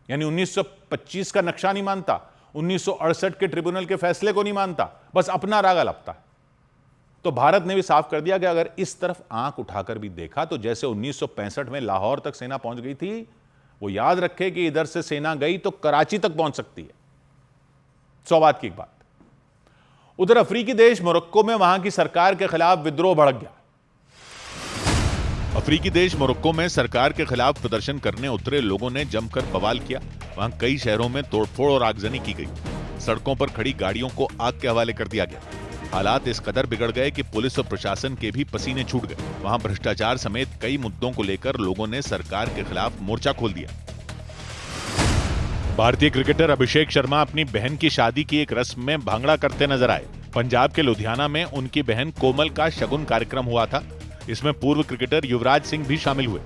Speaker 1: यानी 1925 का नक्शा नहीं मानता, 1968 के ट्रिब्यूनल के फैसले को नहीं मानता, बस अपना राग अलापता है। तो भारत ने भी साफ कर दिया कि अगर इस तरफ आंख उठाकर भी देखा तो जैसे 1965 में लाहौर तक सेना पहुंच गई थी, वो याद रखे कि इधर से सेना गई तो कराची तक पहुंच सकती है। 100 बात की एक बात। उधर अफ्रीकी देश मोरक्को में वहां की सरकार के खिलाफ विद्रोह भड़क गया। अफ्रीकी देश मोरक्को में सरकार के खिलाफ प्रदर्शन करने उतरे लोगों ने जमकर बवाल किया। वहां कई शहरों में तोड़फोड़ और आगजनी की गई। सड़कों पर खड़ी गाड़ियों को आग के हवाले कर दिया गया। हालात इस कदर बिगड़ गए कि पुलिस और प्रशासन के भी पसीने छूट गए। वहां भ्रष्टाचार समेत कई मुद्दों को लेकर लोगों ने सरकार के खिलाफ मोर्चा खोल दिया। भारतीय क्रिकेटर अभिषेक शर्मा अपनी बहन की शादी की एक रस्म में भांगड़ा करते नजर आए। पंजाब के लुधियाना में उनकी बहन कोमल का शगुन कार्यक्रम हुआ था। इसमें पूर्व क्रिकेटर युवराज सिंह भी शामिल हुए।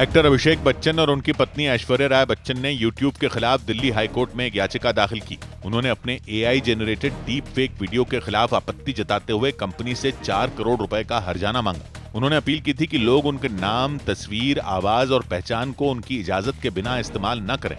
Speaker 1: एक्टर अभिषेक बच्चन और उनकी पत्नी ऐश्वर्या राय बच्चन ने YouTube के खिलाफ दिल्ली हाईकोर्ट में एक याचिका दाखिल की। उन्होंने अपने AI generated deep fake video के खिलाफ आपत्ति जताते हुए कंपनी से 4 करोड़ रुपए का हर्जाना मांगा। उन्होंने अपील की थी कि लोग उनके नाम, तस्वीर, आवाज और पहचान को उनकी इजाजत के बिना इस्तेमाल न करें।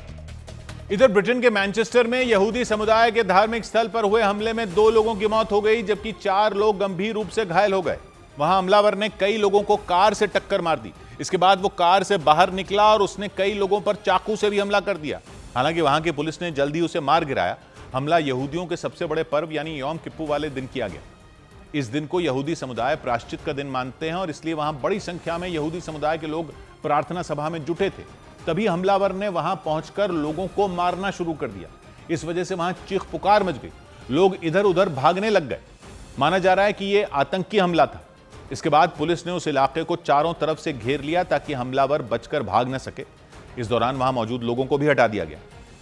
Speaker 1: इधर ब्रिटेन के मैनचेस्टर में यहूदी समुदाय के धार्मिक स्थल पर हुए हमले में 2 लोगों की मौत हो गई, जबकि 4 लोग गंभीर रूप से घायल हो गए। वहां हमलावर ने कई लोगों को कार से टक्कर मार दी। इसके बाद वो कार से बाहर निकला और उसने कई लोगों पर चाकू से भी हमला कर दिया। हालांकि वहां की पुलिस ने जल्दी उसे मार गिराया। हमला यहूदियों के सबसे बड़े पर्व यानी यौम किप्पुर वाले दिन किया गया। इस दिन को यहूदी समुदाय प्रायश्चित का दिन मानते हैं और इसलिए वहां बड़ी संख्या में यहूदी समुदाय के लोग प्रार्थना सभा में जुटे थे। तभी हमलावर ने वहां पहुंचकर लोगों को मारना शुरू कर दिया। इस वजह से वहां चीख पुकार मच गई। लोग इधर उधर भागने लग गए। माना जा रहा है कि यह आतंकी हमला था। इसके बाद पुलिस ने उस इलाके को चारों तरफ से घेर लिया ताकि हमलावर बचकर भाग न सके। इस दौरान वहां मौजूद लोगों को भी हटा दिया गया।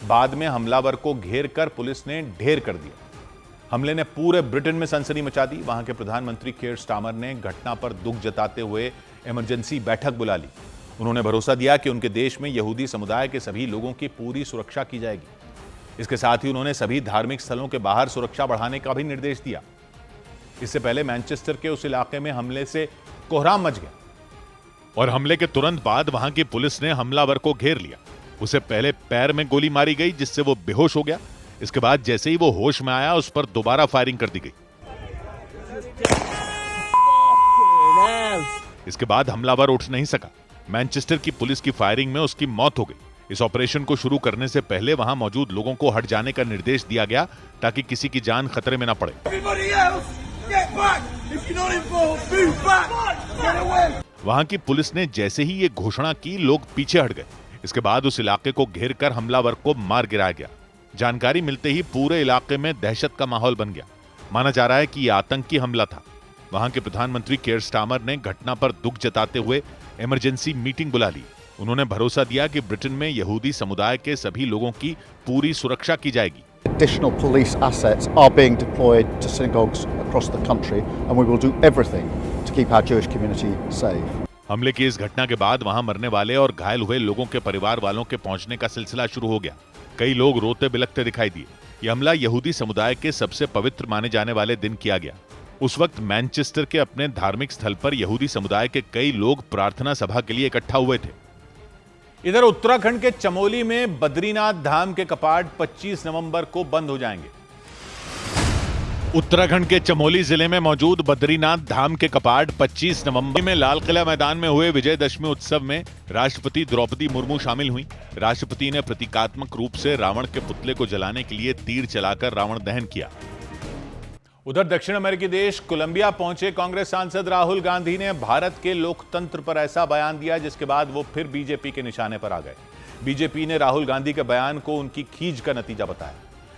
Speaker 1: बाद में हमलावर को घेर कर पुलिस ने ढेर कर दिया। हमले ने पूरे ब्रिटेन में सनसनी मचा दी। वहां के प्रधानमंत्री केयर स्टामर ने घटना पर दुख जताते हुए इमरजेंसी बैठक बुला ली। उन्होंने भरोसा दिया कि उनके देश में यहूदी समुदाय के सभी लोगों की पूरी सुरक्षा की जाएगी। इसके साथ ही उन्होंने सभी धार्मिक स्थलों के बाहर सुरक्षा बढ़ाने का भी निर्देश दिया। इससे पहले मैनचेस्टर के उस इलाके में हमले से कोहराम मच गया और हमले के तुरंत बाद वहां की पुलिस ने हमलावर को घेर लिया। उसे पहले पैर में गोली मारी गई जिससे वो बेहोश हो गया। इसके बाद जैसे ही वो होश में आया उस पर दोबारा फायरिंग कर दी गई। इसके बाद हमलावर उठ नहीं सका। मैनचेस्टर की पुलिस की फायरिंग में उसकी मौत हो गई। इस ऑपरेशन को शुरू करने से पहले वहां मौजूद लोगों को हट जाने का निर्देश दिया गया ताकि किसी की जान खतरे में न पड़े। वहां की पुलिस ने जैसे ही ये घोषणा की, लोग पीछे हट गए। इसके बाद उस इलाके को घेर कर हमलावर को मार गिराया गया। जानकारी मिलते ही पूरे इलाके में दहशत का माहौल बन गया। माना जा रहा है कि यह आतंकी हमला था। वहां के प्रधानमंत्री केयर स्टामर ने घटना पर दुख जताते हुए इमरजेंसी मीटिंग बुला ली। उन्होंने भरोसा दिया कि ब्रिटेन में यहूदी समुदाय के सभी लोगों की पूरी सुरक्षा की जाएगी।
Speaker 15: Additional police assets are being deployed to synagogues across the country and we will do everything to keep our Jewish community safe.
Speaker 1: हमले की इस घटना के बाद वहां मरने वाले और घायल हुए लोगों के परिवार वालों के पहुंचने का सिलसिला शुरू हो गया। कई लोग रोते बिलखते दिखाई दिए। यह हमला यहूदी समुदाय के सबसे पवित्र माने जाने वाले दिन किया गया। उस वक्त मैनचेस्टर के अपने धार्मिक स्थल पर यहूदी समुदाय के कई लोग प्रार्थना सभा के लिए इकट्ठा हुए थे। इधर उत्तराखंड के चमोली में बद्रीनाथ धाम के कपाट 25 नवंबर को बंद हो जाएंगे। उत्तराखंड के चमोली जिले में मौजूद बद्रीनाथ धाम के कपाट 25 नवंबर में लाल किला मैदान में हुए विजयदशमी उत्सव में राष्ट्रपति द्रौपदी मुर्मू शामिल हुई। राष्ट्रपति ने प्रतीकात्मक रूप से रावण के पुतले को जलाने के लिए तीर चलाकर रावण दहन किया। उधर दक्षिण अमेरिकी देश कोलंबिया पहुंचे कांग्रेस सांसद राहुल गांधी ने भारत के लोकतंत्र पर ऐसा बयान दिया जिसके बाद वो फिर बीजेपी के निशाने पर आ गए। बीजेपी ने राहुल गांधी के बयान को उनकी खींच का नतीजा बताया।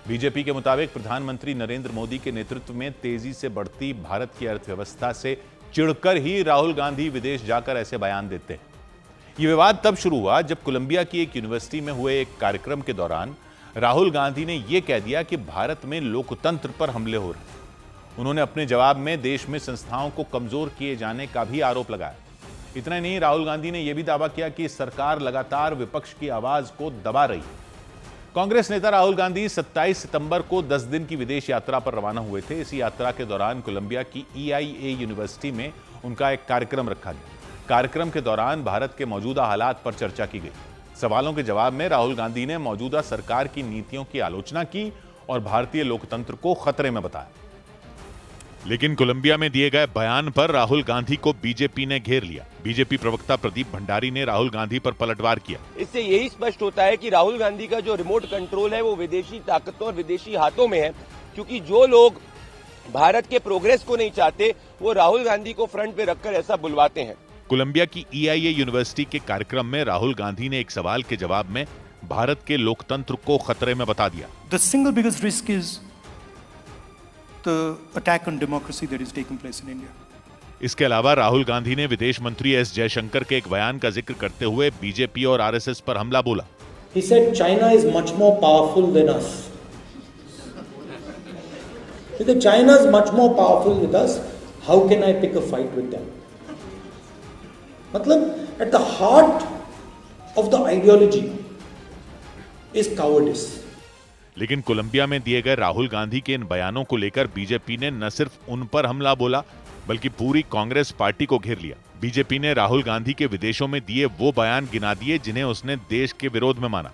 Speaker 1: बीजेपी के मुताबिक प्रधानमंत्री नरेंद्र मोदी के नेतृत्व में तेजी से बढ़ती भारत की अर्थव्यवस्था से चिढ़कर ही राहुल गांधी विदेश जाकर ऐसे बयान देते हैं। ये विवाद तब शुरू हुआ जब कोलंबिया की एक यूनिवर्सिटी में हुए एक कार्यक्रम के दौरान राहुल गांधी ने यह कह दिया कि भारत में लोकतंत्र पर हमले हो रहे हैं। उन्होंने अपने जवाब में देश में संस्थाओं को कमजोर किए जाने का भी आरोप लगाया। इतना नहीं, राहुल गांधी ने यह भी दावा किया कि सरकार लगातार विपक्ष की आवाज को दबा रही है। कांग्रेस नेता राहुल गांधी 27 सितंबर को 10 दिन की विदेश यात्रा पर रवाना हुए थे। इसी यात्रा के दौरान कोलंबिया की EIA यूनिवर्सिटी में उनका एक कार्यक्रम रखा गया। कार्यक्रम के दौरान भारत के मौजूदा हालात पर चर्चा की गई। सवालों के जवाब में राहुल गांधी ने मौजूदा सरकार की नीतियों की आलोचना की और भारतीय लोकतंत्र को खतरे में बताया। लेकिन कोलंबिया में दिए गए बयान पर राहुल गांधी को बीजेपी ने घेर लिया। बीजेपी प्रवक्ता प्रदीप भंडारी ने राहुल गांधी पर पलटवार किया।
Speaker 4: इससे यही स्पष्ट होता है कि राहुल गांधी का जो रिमोट कंट्रोल है वो विदेशी ताकतों और विदेशी हाथों में है, क्योंकि जो लोग भारत के प्रोग्रेस को नहीं चाहते, वो राहुल गांधी को फ्रंट पे रखकर ऐसा बुलवाते हैं।
Speaker 1: कोलंबिया की EIA यूनिवर्सिटी के कार्यक्रम में राहुल गांधी ने एक सवाल के जवाब में भारत के लोकतंत्र को खतरे में बता दिया।
Speaker 5: The single biggest risk is the attack on democracy that is taking place in India.
Speaker 1: इसके अलावा राहुल गांधी ने विदेश मंत्री एस जयशंकर के एक बयान का जिक्र करते हुए बीजेपी और RSS पर हमला बोला।
Speaker 6: He said China is much more powerful than us. Because China is much more powerful with us, how can I pick a fight with them? मतलब at the heart of the ideology is cowardice.
Speaker 1: लेकिन Colombia में दिए गए राहुल गांधी के इन बयानों को लेकर BJP ने न सिर्फ उन पर हमला बोला बल्कि पूरी कांग्रेस पार्टी को घेर लिया। बीजेपी ने राहुल गांधी के विदेशों में दिए वो बयान गिना दिए जिन्हें उसने देश के विरोध में माना।